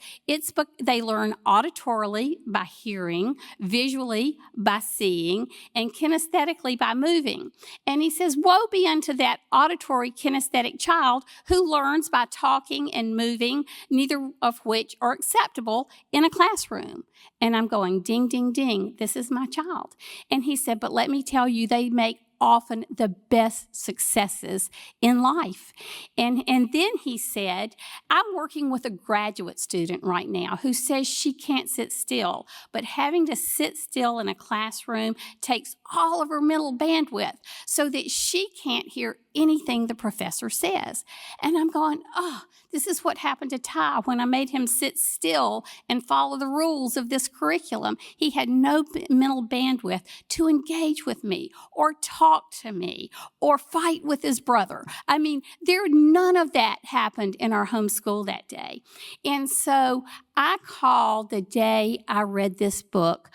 they learn auditorily by hearing, visually by seeing, and kinesthetically by moving. And he says, woe be unto that auditory kinesthetic child who learns by talking and moving, neither of which are acceptable in a classroom. And I'm going, ding, ding, ding, this is my child. And he said, but let me tell you, they make often the best successes in life. And then he said, I'm working with a graduate student right now who says she can't sit still, but having to sit still in a classroom takes all of her mental bandwidth so that she can't hear anything the professor says. And I'm going, oh, this is what happened to Ty when I made him sit still and follow the rules of this curriculum. He had no mental bandwidth to engage with me or talk to me or fight with his brother. I mean, none of that happened in our homeschool that day. And so I called the day I read this book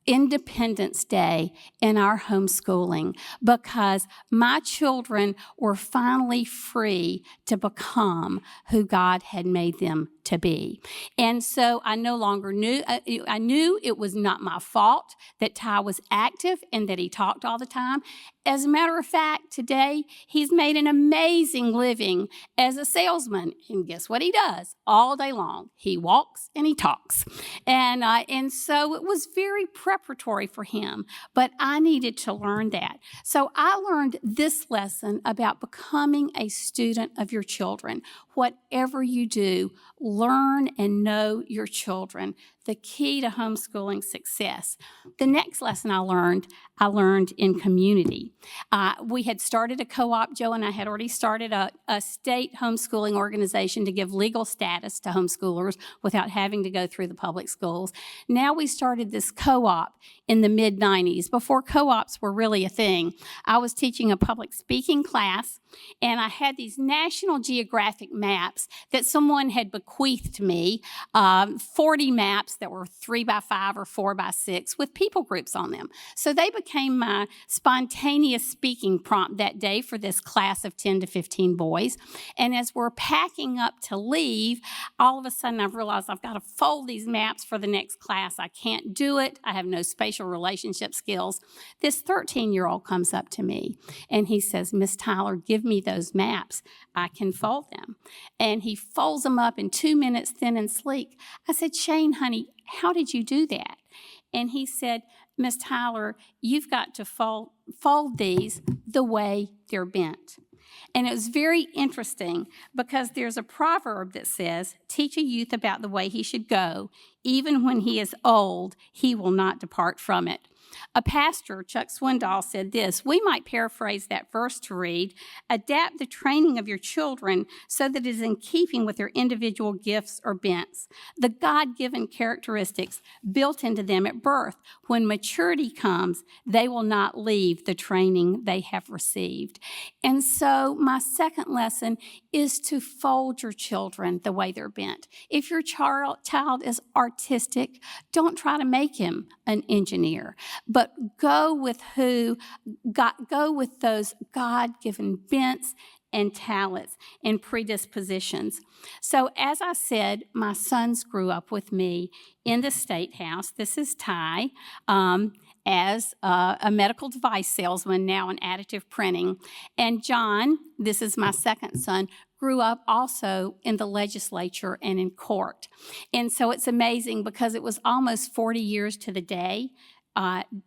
Independence Day in our homeschooling, because my children were finally free to become who God had made them to be. And so I no longer knew, I knew it was not my fault that Ty was active and that he talked all the time. As a matter of fact, today he's made an amazing living as a salesman. And guess what he does all day long? He walks and he talks. And so it was very preparatory for him, but I needed to learn that. So I learned this lesson about becoming a student of your children. Whatever you do, learn and know your children. The key to homeschooling success. The next lesson I learned in community. We had started a co-op. Joe and I had already started a state homeschooling organization to give legal status to homeschoolers without having to go through the public schools. Now we started this co-op in the mid-90s. Before co-ops were really a thing, I was teaching a public speaking class, and I had these National Geographic maps that someone had bequeathed me, 40 maps that were 3x5 or 4x6 with people groups on them. So they became my spontaneous speaking prompt that day for this class of 10 to 15 boys. And as we're packing up to leave, all of a sudden I've realized I've got to fold these maps for the next class. I can't do it. I have no spatial relationship skills. This 13-year-old comes up to me and he says, Miss Tyler, give me those maps. I can fold them. And he folds them up in 2 minutes, thin and sleek. I said, Shane, honey, how did you do that? And he said, Miss Tyler, you've got to fold these the way they're bent. And it was very interesting because there's a proverb that says, teach a youth about the way he should go. Even when he is old, he will not depart from it. A pastor, Chuck Swindoll, said this: we might paraphrase that verse to read, adapt the training of your children so that it is in keeping with their individual gifts or bents, the God-given characteristics built into them at birth. When maturity comes, they will not leave the training they have received. And so my second lesson is to fold your children the way they're bent. If your child is artistic, don't try to make him an engineer, but go with those God-given bents and talents and predispositions. So as I said, my sons grew up with me in the State House. This is Ty, as a medical device salesman, now in additive printing. And John, this is my second son, grew up also in the legislature and in court. And so it's amazing because it was almost 40 years to the day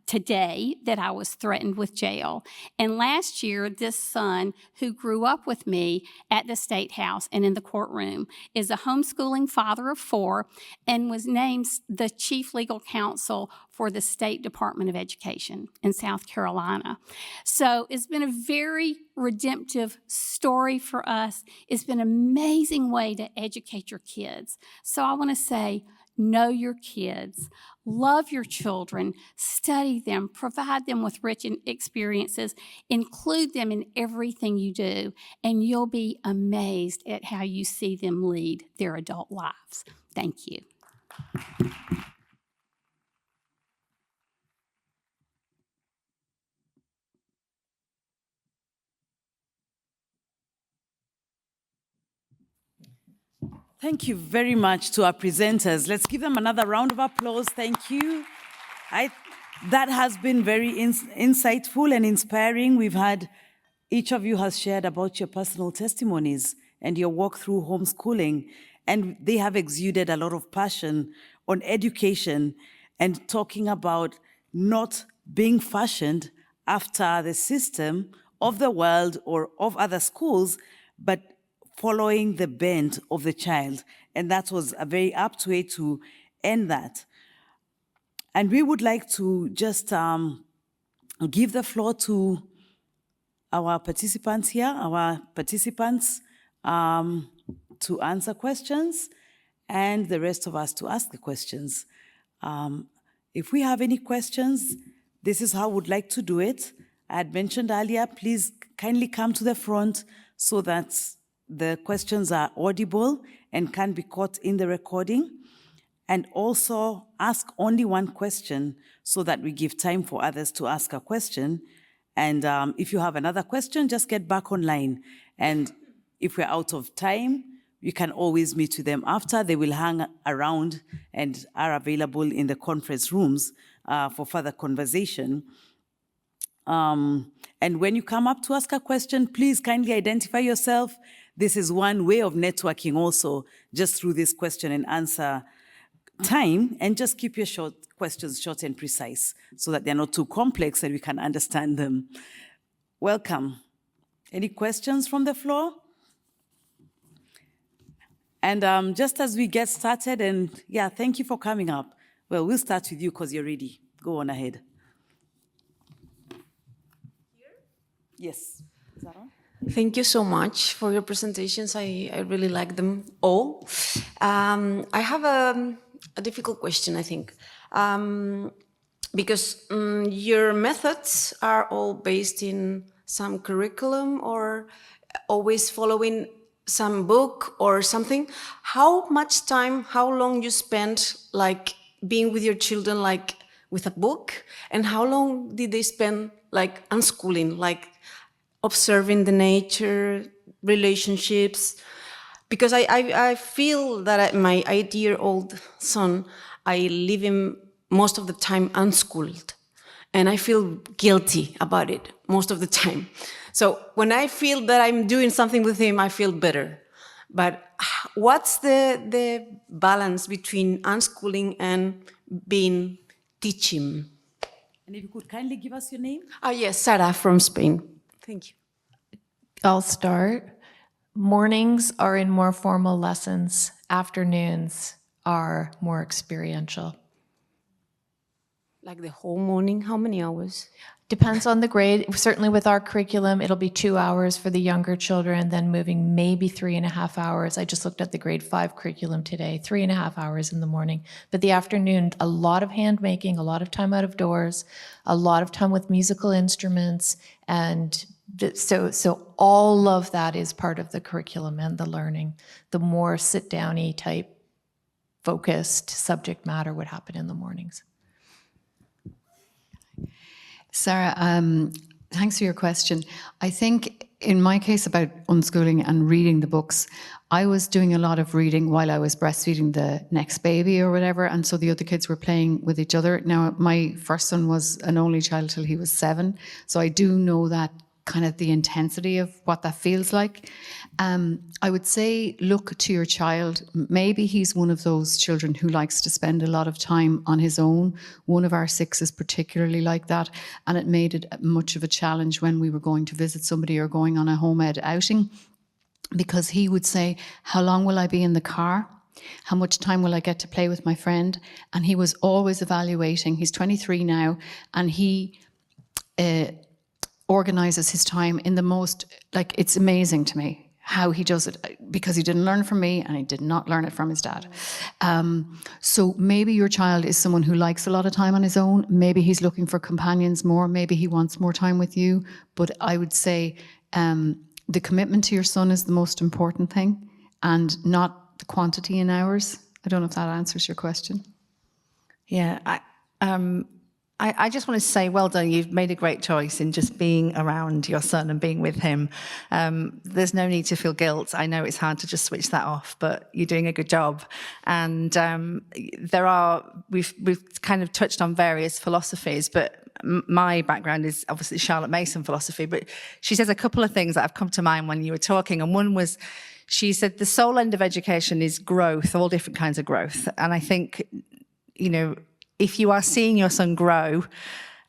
today that I was threatened with jail. And last year, this son who grew up with me at the State House and in the courtroom is a homeschooling father of 4 and was named the chief legal counsel for the State Department of Education in South Carolina. So it's been a very redemptive story for us. It's been an amazing way to educate your kids. So I want to say, know your kids, love your children, study them, provide them with rich experiences, include them in everything you do, and you'll be amazed at how you see them lead their adult lives. Thank you. Thank you very much to our presenters. Let's give them another round of applause. Thank you. That has been very insightful and inspiring. Each of you has shared about your personal testimonies and your walk through homeschooling, and they have exuded a lot of passion on education and talking about not being fashioned after the system of the world or of other schools, but following the bent of the child. And that was a very apt way to end that. And we would like to just give the floor to our participants here, to answer questions, and the rest of us to ask the questions. If we have any questions, this is how we would like to do it. I had mentioned earlier, please kindly come to the front so that the questions are audible and can be caught in the recording. And also ask only one question so that we give time for others to ask a question. And if you have another question, just get back online. And if we're out of time, you can always meet with them after. They will hang around and are available in the conference rooms for further conversation. And when you come up to ask a question, please kindly identify yourself. This is one way of networking also, just through this question and answer time, and just keep your questions short and precise so that they're not too complex and we can understand them. Welcome. Any questions from the floor? And just as we get started, and yeah, thank you for coming up. Well, we'll start with you because you're ready. Go on ahead. Yes. Is that on? Thank you so much for your presentations. I really like them all. I have a difficult question, I think, because your methods are all based in some curriculum or always following some book or something. How much time, how long you spend like being with your children, like with a book, and how long did they spend like unschooling, like observing the nature, relationships? Because I feel that my 8-year-old son, I leave him most of the time unschooled. And I feel guilty about it most of the time. So when I feel that I'm doing something with him, I feel better. But what's the balance between unschooling and teaching? And if you could kindly give us your name? Oh, yes, Sarah from Spain. Thank you. I'll start. Mornings are in more formal lessons. Afternoons are more experiential. Like the whole morning, how many hours? Depends on the grade. Certainly with our curriculum, it'll be 2 hours for the younger children, then moving maybe 3.5 hours. I just looked at the grade 5 curriculum today, 3.5 hours in the morning. But the afternoon, a lot of hand making, a lot of time out of doors, a lot of time with musical instruments, and so all of that is part of the curriculum and the learning. The more sit-downy type focused subject matter would happen in the mornings. Sarah, thanks for your question. I think in my case about unschooling and reading the books, I was doing a lot of reading while I was breastfeeding the next baby or whatever, and so the other kids were playing with each other. Now, my first son was an only child till he was 7, so I do know that kind of the intensity of what that feels like. I would say, look to your child. Maybe he's one of those children who likes to spend a lot of time on his own. One of our 6 is particularly like that, and it made it much of a challenge when we were going to visit somebody or going on a home ed outing, because he would say, how long will I be in the car? How much time will I get to play with my friend? And he was always evaluating. He's 23 now, and he organizes his time in the most, like, it's amazing to me how he does it, because he didn't learn from me and he did not learn it from his dad. So maybe your child is someone who likes a lot of time on his own. Maybe he's looking for companions more. Maybe he wants more time with you. But I would say the commitment to your son is the most important thing, and not the quantity in hours. I don't know if that answers your question. Yeah, I just want to say, well done. You've made a great choice in just being around your son and being with him. There's no need to feel guilt. I know it's hard to just switch that off, but you're doing a good job. And we've kind of touched on various philosophies, but my background is obviously Charlotte Mason philosophy. But she says a couple of things that have come to mind when you were talking. And one was, she said, the sole end of education is growth, all different kinds of growth. And I think, you know, if you are seeing your son grow,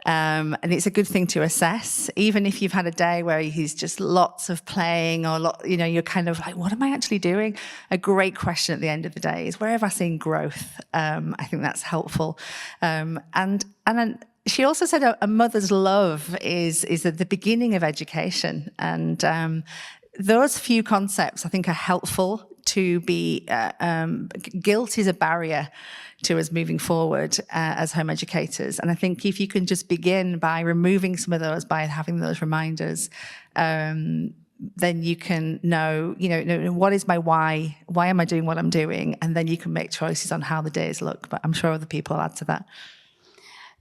and it's a good thing to assess, even if you've had a day where he's just lots of playing or, you're kind of like, what am I actually doing? A great question at the end of the day is, where have I seen growth? I think that's helpful. And then she also said a mother's love is at the beginning of education. And those few concepts I think are helpful to be, guilt is a barrier to us moving forward as home educators. And I think if you can just begin by removing some of those, by having those reminders, then you can know, what is my why? Why am I doing what I'm doing? And then you can make choices on how the days look. But I'm sure other people will add to that.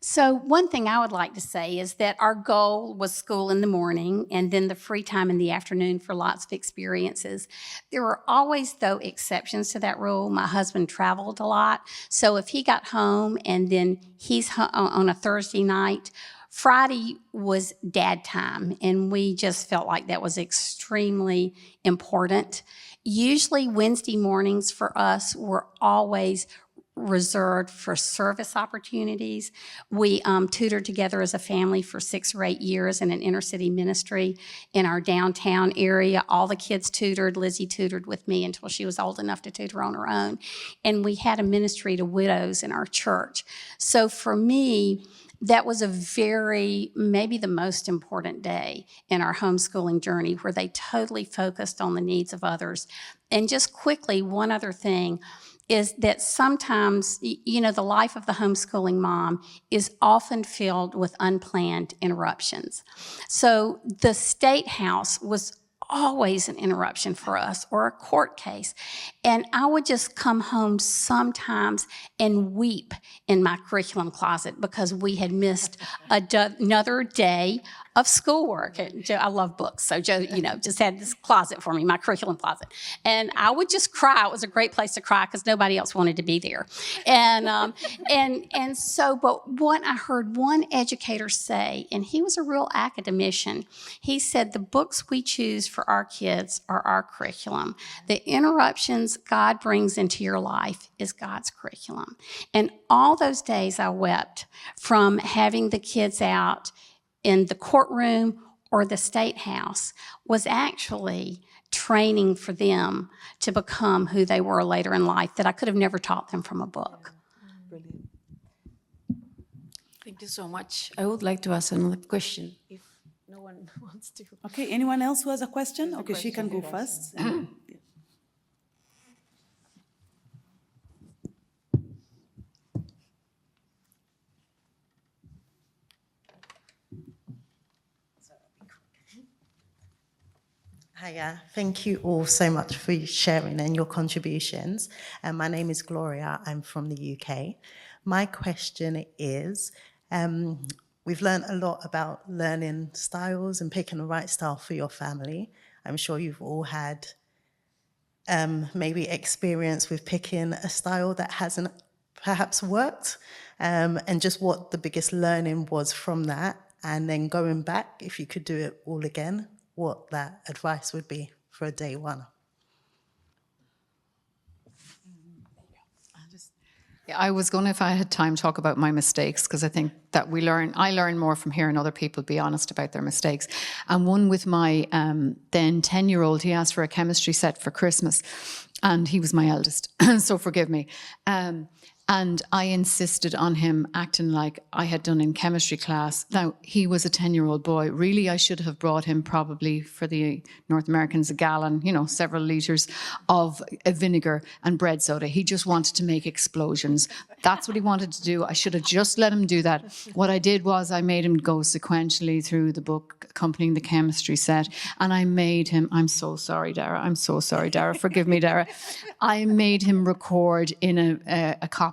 So one thing I would like to say is that our goal was school in the morning and then the free time in the afternoon for lots of experiences. There were always, though, exceptions to that rule. My husband traveled a lot. So if he got home and then he's home on a Thursday night, Friday was dad time, and we just felt like that was extremely important. Usually Wednesday mornings for us were always reserved for service opportunities. We tutored together as a family for 6 or 8 years in an inner city ministry in our downtown area. All the kids tutored. Lizzie tutored with me until she was old enough to tutor on her own. And we had a ministry to widows in our church. So for me, that was maybe the most important day in our homeschooling journey, where they totally focused on the needs of others. And just quickly, one other thing is that sometimes, the life of the homeschooling mom is often filled with unplanned interruptions. So the State House was always an interruption for us, or a court case. And I would just come home sometimes and weep in my curriculum closet because we had missed another day of schoolwork. I love books, so Joe, just had this closet for me, my curriculum closet. And I would just cry. It was a great place to cry because nobody else wanted to be there. And but what I heard one educator say, and he was a real academician, he said, the books we choose for our kids are our curriculum. The interruptions God brings into your life is God's curriculum. And all those days I wept from having the kids out in the courtroom or the State House was actually training for them to become who they were later in life that I could have never taught them from a book. Brilliant. Thank you so much. I would like to ask another question if no one wants to. Okay, anyone else who has a question? Okay, she can go first. Hiya, thank you all so much for sharing and your contributions. My name is Gloria, I'm from the UK. My question is, we've learned a lot about learning styles and picking the right style for your family. I'm sure you've all had maybe experience with picking a style that hasn't perhaps worked, and just what the biggest learning was from that, and then going back, if you could do it all again, what that advice would be for day one. Yeah, I was going to, if I had time, talk about my mistakes, because I think that I learn more from hearing other people be honest about their mistakes. And one with my then 10-year-old, he asked for a chemistry set for Christmas, and he was my eldest, so forgive me. And I insisted on him acting like I had done in chemistry class. Now, he was a 10-year-old boy. Really, I should have brought him probably for the North Americans a gallon, several litres of vinegar and bread soda. He just wanted to make explosions. That's what he wanted to do. I should have just let him do that. What I did was I made him go sequentially through the book accompanying the chemistry set. And I made him, I'm so sorry, Dara. I'm so sorry, Dara. Forgive me, Dara. I made him record in a copy,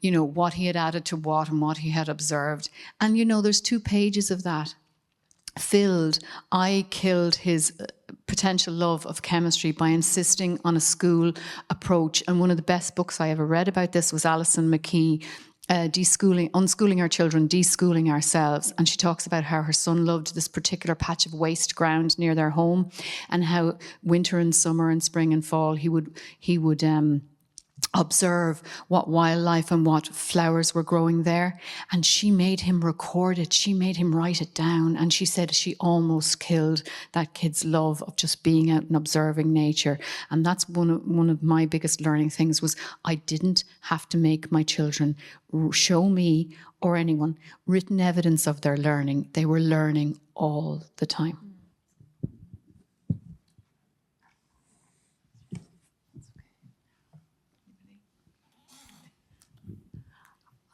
what he had added to what and what he had observed. And, there's 2 pages of that filled. I killed his potential love of chemistry by insisting on a school approach. And one of the best books I ever read about this was Alison McKee, Unschooling Our Children, Deschooling Ourselves. And she talks about how her son loved this particular patch of waste ground near their home, and how winter and summer and spring and fall he would observe what wildlife and what flowers were growing there. And she made him record it. She made him write it down. And she said she almost killed that kid's love of just being out and observing nature. And that's one of my biggest learning things, was I didn't have to make my children show me or anyone written evidence of their learning. They were learning all the time.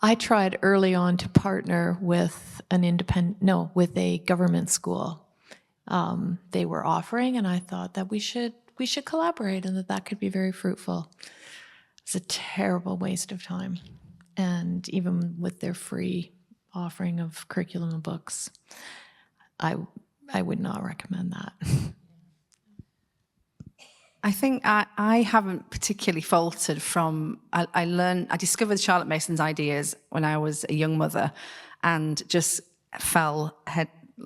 I tried early on to partner with with a government school. They were offering, and I thought that we should collaborate, and that could be very fruitful. It's a terrible waste of time, and even with their free offering of curriculum and books, I would not recommend that. I think I haven't particularly faltered from, I discovered Charlotte Mason's ideas when I was a young mother, and just fell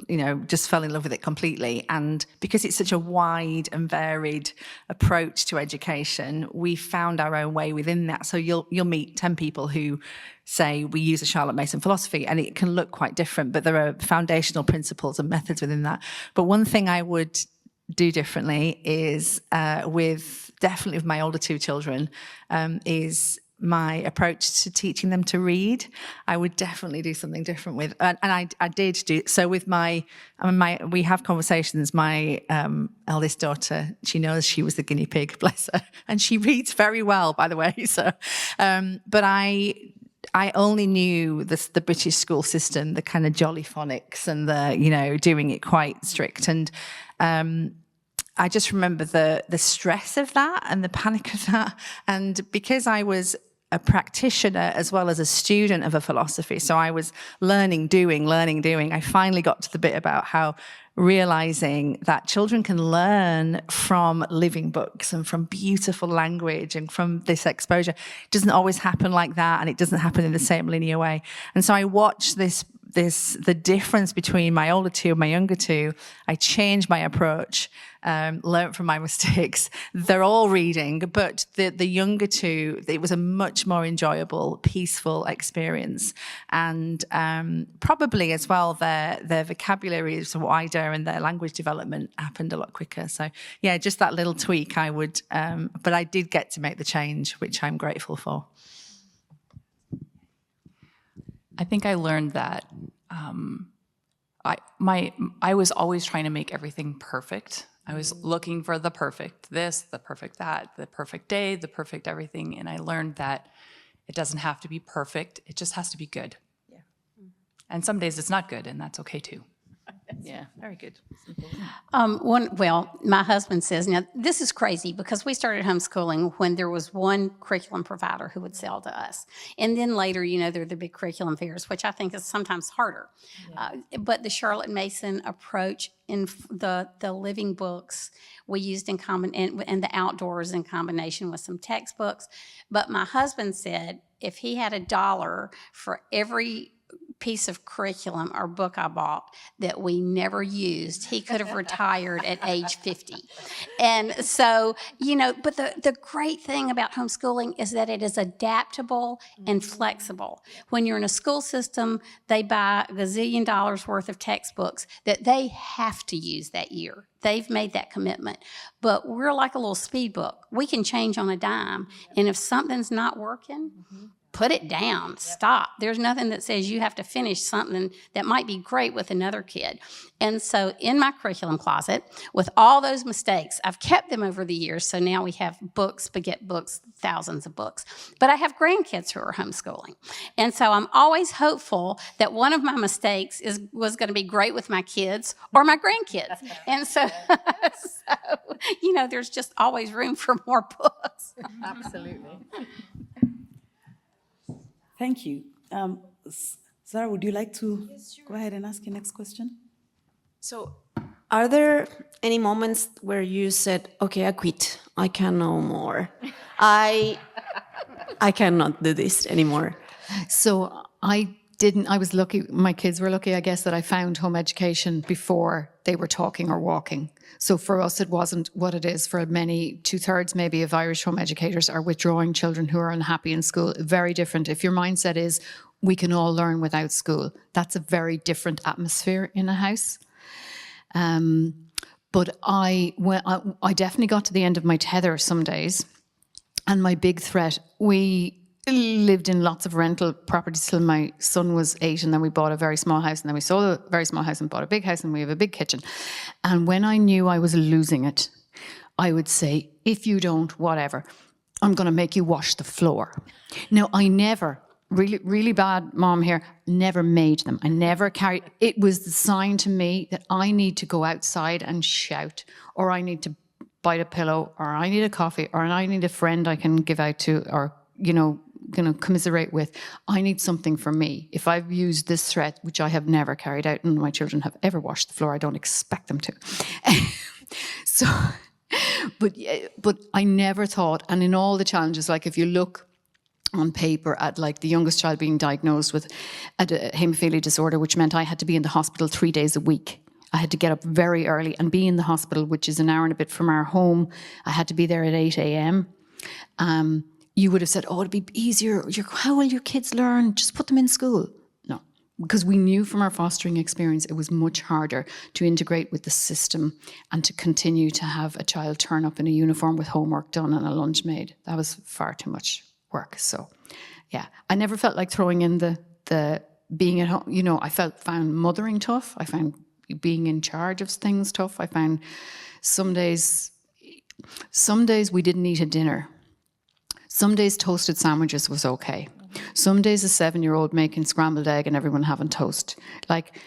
in love with it completely. And because it's such a wide and varied approach to education, we found our own way within that. So you'll meet 10 people who say we use a Charlotte Mason philosophy, and it can look quite different, but there are foundational principles and methods within that. But one thing I would do differently is definitely with my older 2 children, is my approach to teaching them to read. I would definitely do something different with, and I did do so with we have conversations. My eldest daughter, she knows she was the guinea pig, bless her, and she reads very well, by the way. So, but I only knew the British school system, the kind of jolly phonics and the, doing it quite strict. And I just remember the stress of that and the panic of that. And because I was a practitioner as well as a student of a philosophy, so I was learning, doing. I finally got to the bit about how realizing that children can learn from living books and from beautiful language and from this exposure. It doesn't always happen like that, and it doesn't happen in the same linear way. And so I watched the difference between my older 2 and my younger 2. I changed my approach, learned from my mistakes. They're all reading, but the younger 2, it was a much more enjoyable, peaceful experience. And probably as well, their vocabulary is wider and their language development happened a lot quicker. So yeah, just that little tweak I would, but I did get to make the change, which I'm grateful for. I think I learned that I was always trying to make everything perfect. I was looking for the perfect this, the perfect that, the perfect day, the perfect everything. And I learned that it doesn't have to be perfect. It just has to be good. Yeah. And some days it's not good, and that's okay too. Yeah, very good. My husband says, now this is crazy because we started homeschooling when there was one curriculum provider who would sell to us. And then later, there are the big curriculum fairs, which I think is sometimes harder. Yeah. But the Charlotte Mason approach in the living books we used in common, and the outdoors in combination with some textbooks. But my husband said if he had $1 for every piece of curriculum or book I bought that we never used, he could have retired at age 50. And so, but the great thing about homeschooling is that it is adaptable and flexible. When you're in a school system, they buy a gazillion dollars worth of textbooks that they have to use that year. They've made that commitment. But we're like a little speed book. We can change on a dime. And if something's not working, put it down, stop. There's nothing that says you have to finish something that might be great with another kid. And so in my curriculum closet, with all those mistakes, I've kept them over the years, so now we have books, spaghetti books, thousands of books. But I have grandkids who are homeschooling. And so I'm always hopeful that one of my mistakes was going to be great with my kids or my grandkids. And so, there's just always room for more books. Absolutely. Thank you. Sarah, would you like to go ahead and ask your next question? So, are there any moments where you said, okay, I quit, I can no more, I cannot do this anymore? So I was lucky, my kids were lucky, I guess, that I found home education before they were talking or walking. So for us, it wasn't what it is for many, 2/3 maybe of Irish home educators are withdrawing children who are unhappy in school. Very different. If your mindset is, we can all learn without school, that's a very different atmosphere in a house. But I definitely got to the end of my tether some days. And my big threat, we lived in lots of rental properties till my son was 8, and then we bought a very small house, and then we sold a very small house and bought a big house, and we have a big kitchen. And when I knew I was losing it, I would say, if you don't, whatever, I'm going to make you wash the floor. Now, I never, really bad mom here, never made them. I never carried, it was the sign to me that I need to go outside and shout, or I need to bite a pillow, or I need a coffee, or I need a friend I can give out to, or, commiserate with. I need something for me. If I've used this threat, which I have never carried out, and my children have ever washed the floor, I don't expect them to. So, but I never thought, and in all the challenges, like if you look on paper at like the youngest child being diagnosed with a haemophilia disorder, which meant I had to be in the hospital 3 days a week. I had to get up very early and be in the hospital, which is an hour and a bit from our home. I had to be there at 8 a.m. You would have said, oh, it'd be easier. How will your kids learn? Just put them in school. No, because we knew from our fostering experience it was much harder to integrate with the system and to continue to have a child turn up in a uniform with homework done and a lunch made. That was far too much work. So, yeah, I never felt like throwing in the being at home. I found mothering tough. I found being in charge of things tough. I found some days we didn't eat a dinner. Some days toasted sandwiches was okay. Some days a 7-year-old making scrambled egg and everyone having toast. Like,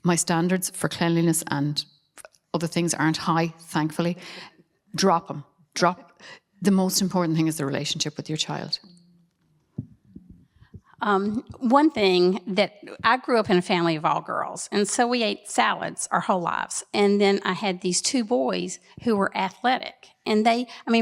my standards for cleanliness and other things aren't high, thankfully. Drop them. The most important thing is the relationship with your child. One thing that I grew up in a family of all girls, and so we ate salads our whole lives. And then I had these 2 boys who were athletic. And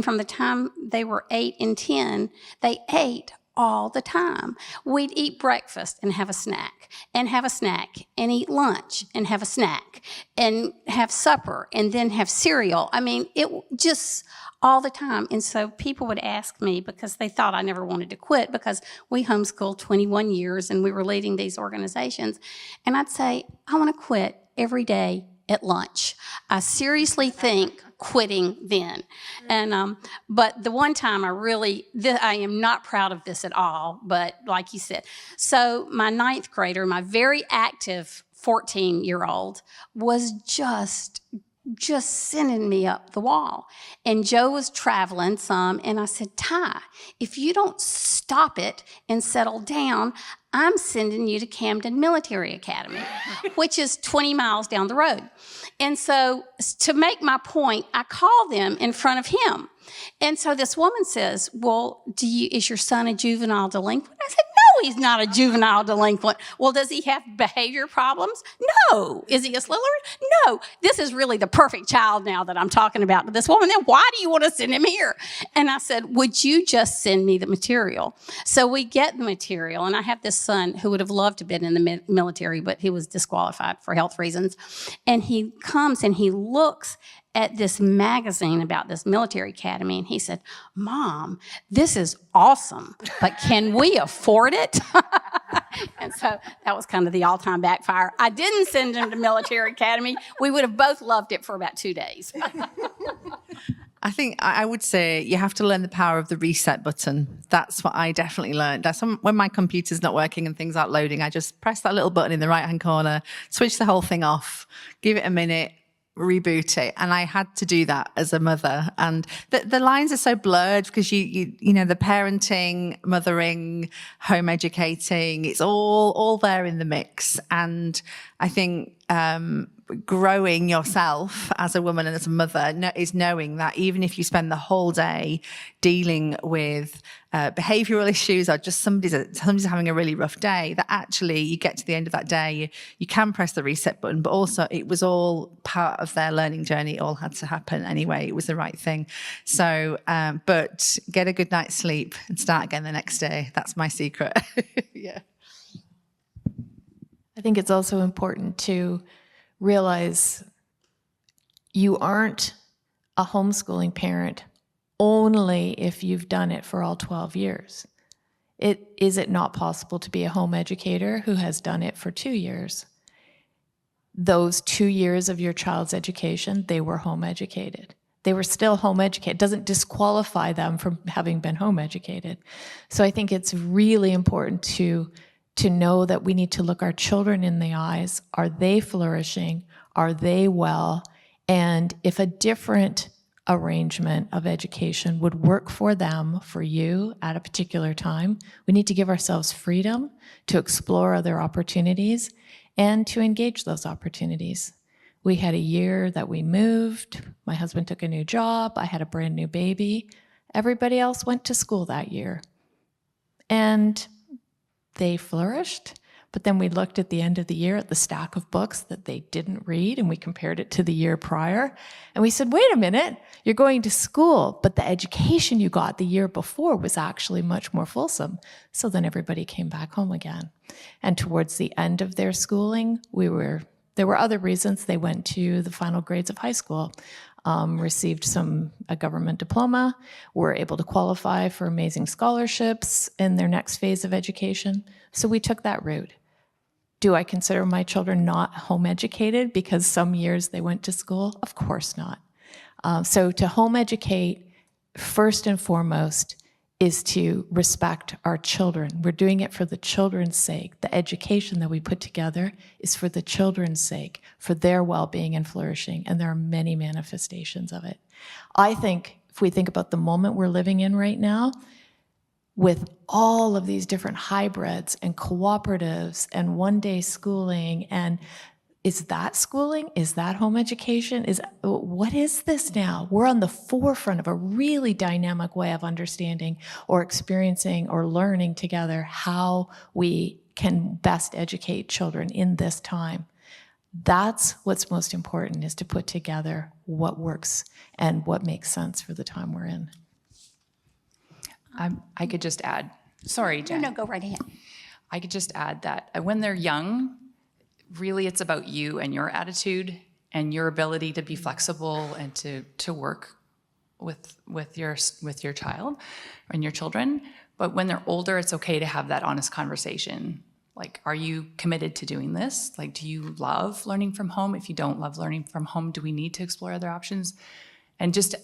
from the time they were 8 and 10, they ate all the time. We'd eat breakfast and have a snack, and have a snack, and eat lunch and have a snack, and have supper, and then have cereal. It just all the time. And so people would ask me, because they thought I never wanted to quit, because we homeschooled 21 years and we were leading these organizations. And I'd say, I want to quit every day at lunch. I seriously think quitting then. And but the one time I am not proud of this at all, but like you said. So my 9th grader, my very active 14-year-old, was just sending me up the wall. And Joe was traveling some, and I said, Ty, if you don't stop it and settle down, I'm sending you to Camden Military Academy, which is 20 miles down the road. And so to make my point, I call them in front of him. And so this woman says, well, is your son a juvenile delinquent? I said, no, he's not a juvenile delinquent. Well, does he have behavior problems? No. Is he a Slytherin? No. This is really the perfect child now that I'm talking about to this woman. Then why do you want to send him here? And I said, would you just send me the material? So we get the material, and I have this son who would have loved to have been in the military, but he was disqualified for health reasons. And he comes and he looks at this magazine about this military academy, and he said, Mom, this is awesome, but can we afford it? And so that was kind of the all-time backfire. I didn't send him to military academy. We would have both loved it for about 2 days. I think I would say you have to learn the power of the reset button. That's what I definitely learned. When my computer's not working and things aren't loading, I just press that little button in the right-hand corner, switch the whole thing off, give it a minute, reboot it. And I had to do that as a mother. And the lines are so blurred because you know, the parenting, mothering, home educating, it's all there in the mix. And I think, growing yourself as a woman and as a mother is knowing that even if you spend the whole day dealing with behavioral issues or just somebody's having a really rough day, that actually you get to the end of that day, you can press the reset button, but also it was all part of their learning journey. It all had to happen anyway. It was the right thing. So, but get a good night's sleep and start again the next day. That's my secret. Yeah. I think it's also important to realize you aren't a homeschooling parent only if you've done it for all 12 years. Is it not possible to be a home educator who has done it for 2 years? Those 2 years of your child's education, they were home educated. They were still home educated. It doesn't disqualify them from having been home educated. So I think it's really important to know that we need to look our children in the eyes. Are they flourishing? Are they well? And if a different arrangement of education would work for them, for you at a particular time, we need to give ourselves freedom to explore other opportunities and to engage those opportunities. We had a year that we moved. My husband took a new job. I had a brand new baby. Everybody else went to school that year. And they flourished, but then we looked at the end of the year at the stack of books that they didn't read, and we compared it to the year prior, and we said, wait a minute, you're going to school, but the education you got the year before was actually much more fulsome. So then everybody came back home again. And towards the end of their schooling, there were other reasons. They went to the final grades of high school, received a government diploma, were able to qualify for amazing scholarships in their next phase of education. So we took that route. Do I consider my children not home educated because some years they went to school? Of course not. So to home educate, first and foremost, is to respect our children. We're doing it for the children's sake. The education that we put together is for the children's sake, for their well-being and flourishing, and there are many manifestations of it. I think if we think about the moment we're living in right now, with all of these different hybrids and cooperatives and one-day schooling, and is that schooling? Is that home education? What is this now? We're on the forefront of a really dynamic way of understanding or experiencing or learning together how we can best educate children in this time. That's what's most important, is to put together what works and what makes sense for the time we're in. I could just add, sorry, Jen. No, go right ahead. I could just add that when they're young, really it's about you and your attitude and your ability to be flexible and to work with your child and your children. But when they're older, it's okay to have that honest conversation. Like, are you committed to doing this? Like, do you love learning from home? If you don't love learning from home, do we need to explore other options? And just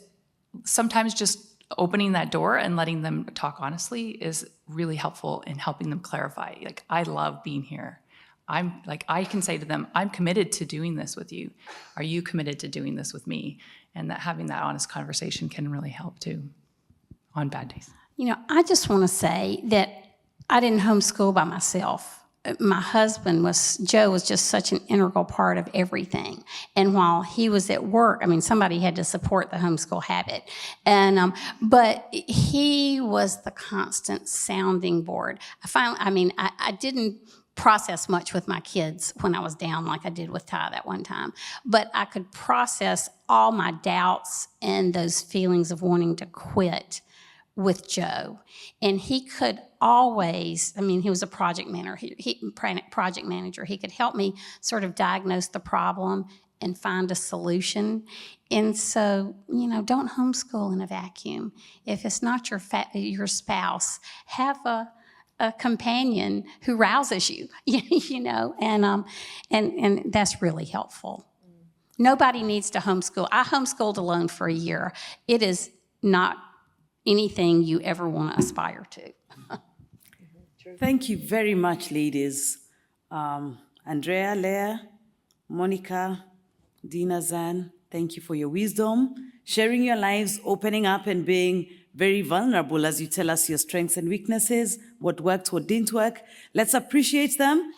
sometimes just opening that door and letting them talk honestly is really helpful in helping them clarify. Like, I love being here. I can say to them, I'm committed to doing this with you. Are you committed to doing this with me? And that having that honest conversation can really help too on bad days. You know, I just want to say that I didn't homeschool by myself. My husband Joe was just such an integral part of everything. And while he was at work, I mean, somebody had to support the homeschool habit. And, but he was the constant sounding board. I didn't process much with my kids when I was down like I did with Ty that one time. But I could process all my doubts and those feelings of wanting to quit with Joe. And he could always, he was a project manager. Project manager. He could help me sort of diagnose the problem and find a solution. And so, don't homeschool in a vacuum. If it's not your spouse, have a companion who rouses you, and that's really helpful. Nobody needs to homeschool. I homeschooled alone for a year. It is not anything you ever want to aspire to. Thank you very much, ladies. Andrea, Leah, Monica, Dina, Zan, thank you for your wisdom, sharing your lives, opening up and being very vulnerable as you tell us your strengths and weaknesses, what worked, what didn't work. Let's appreciate them.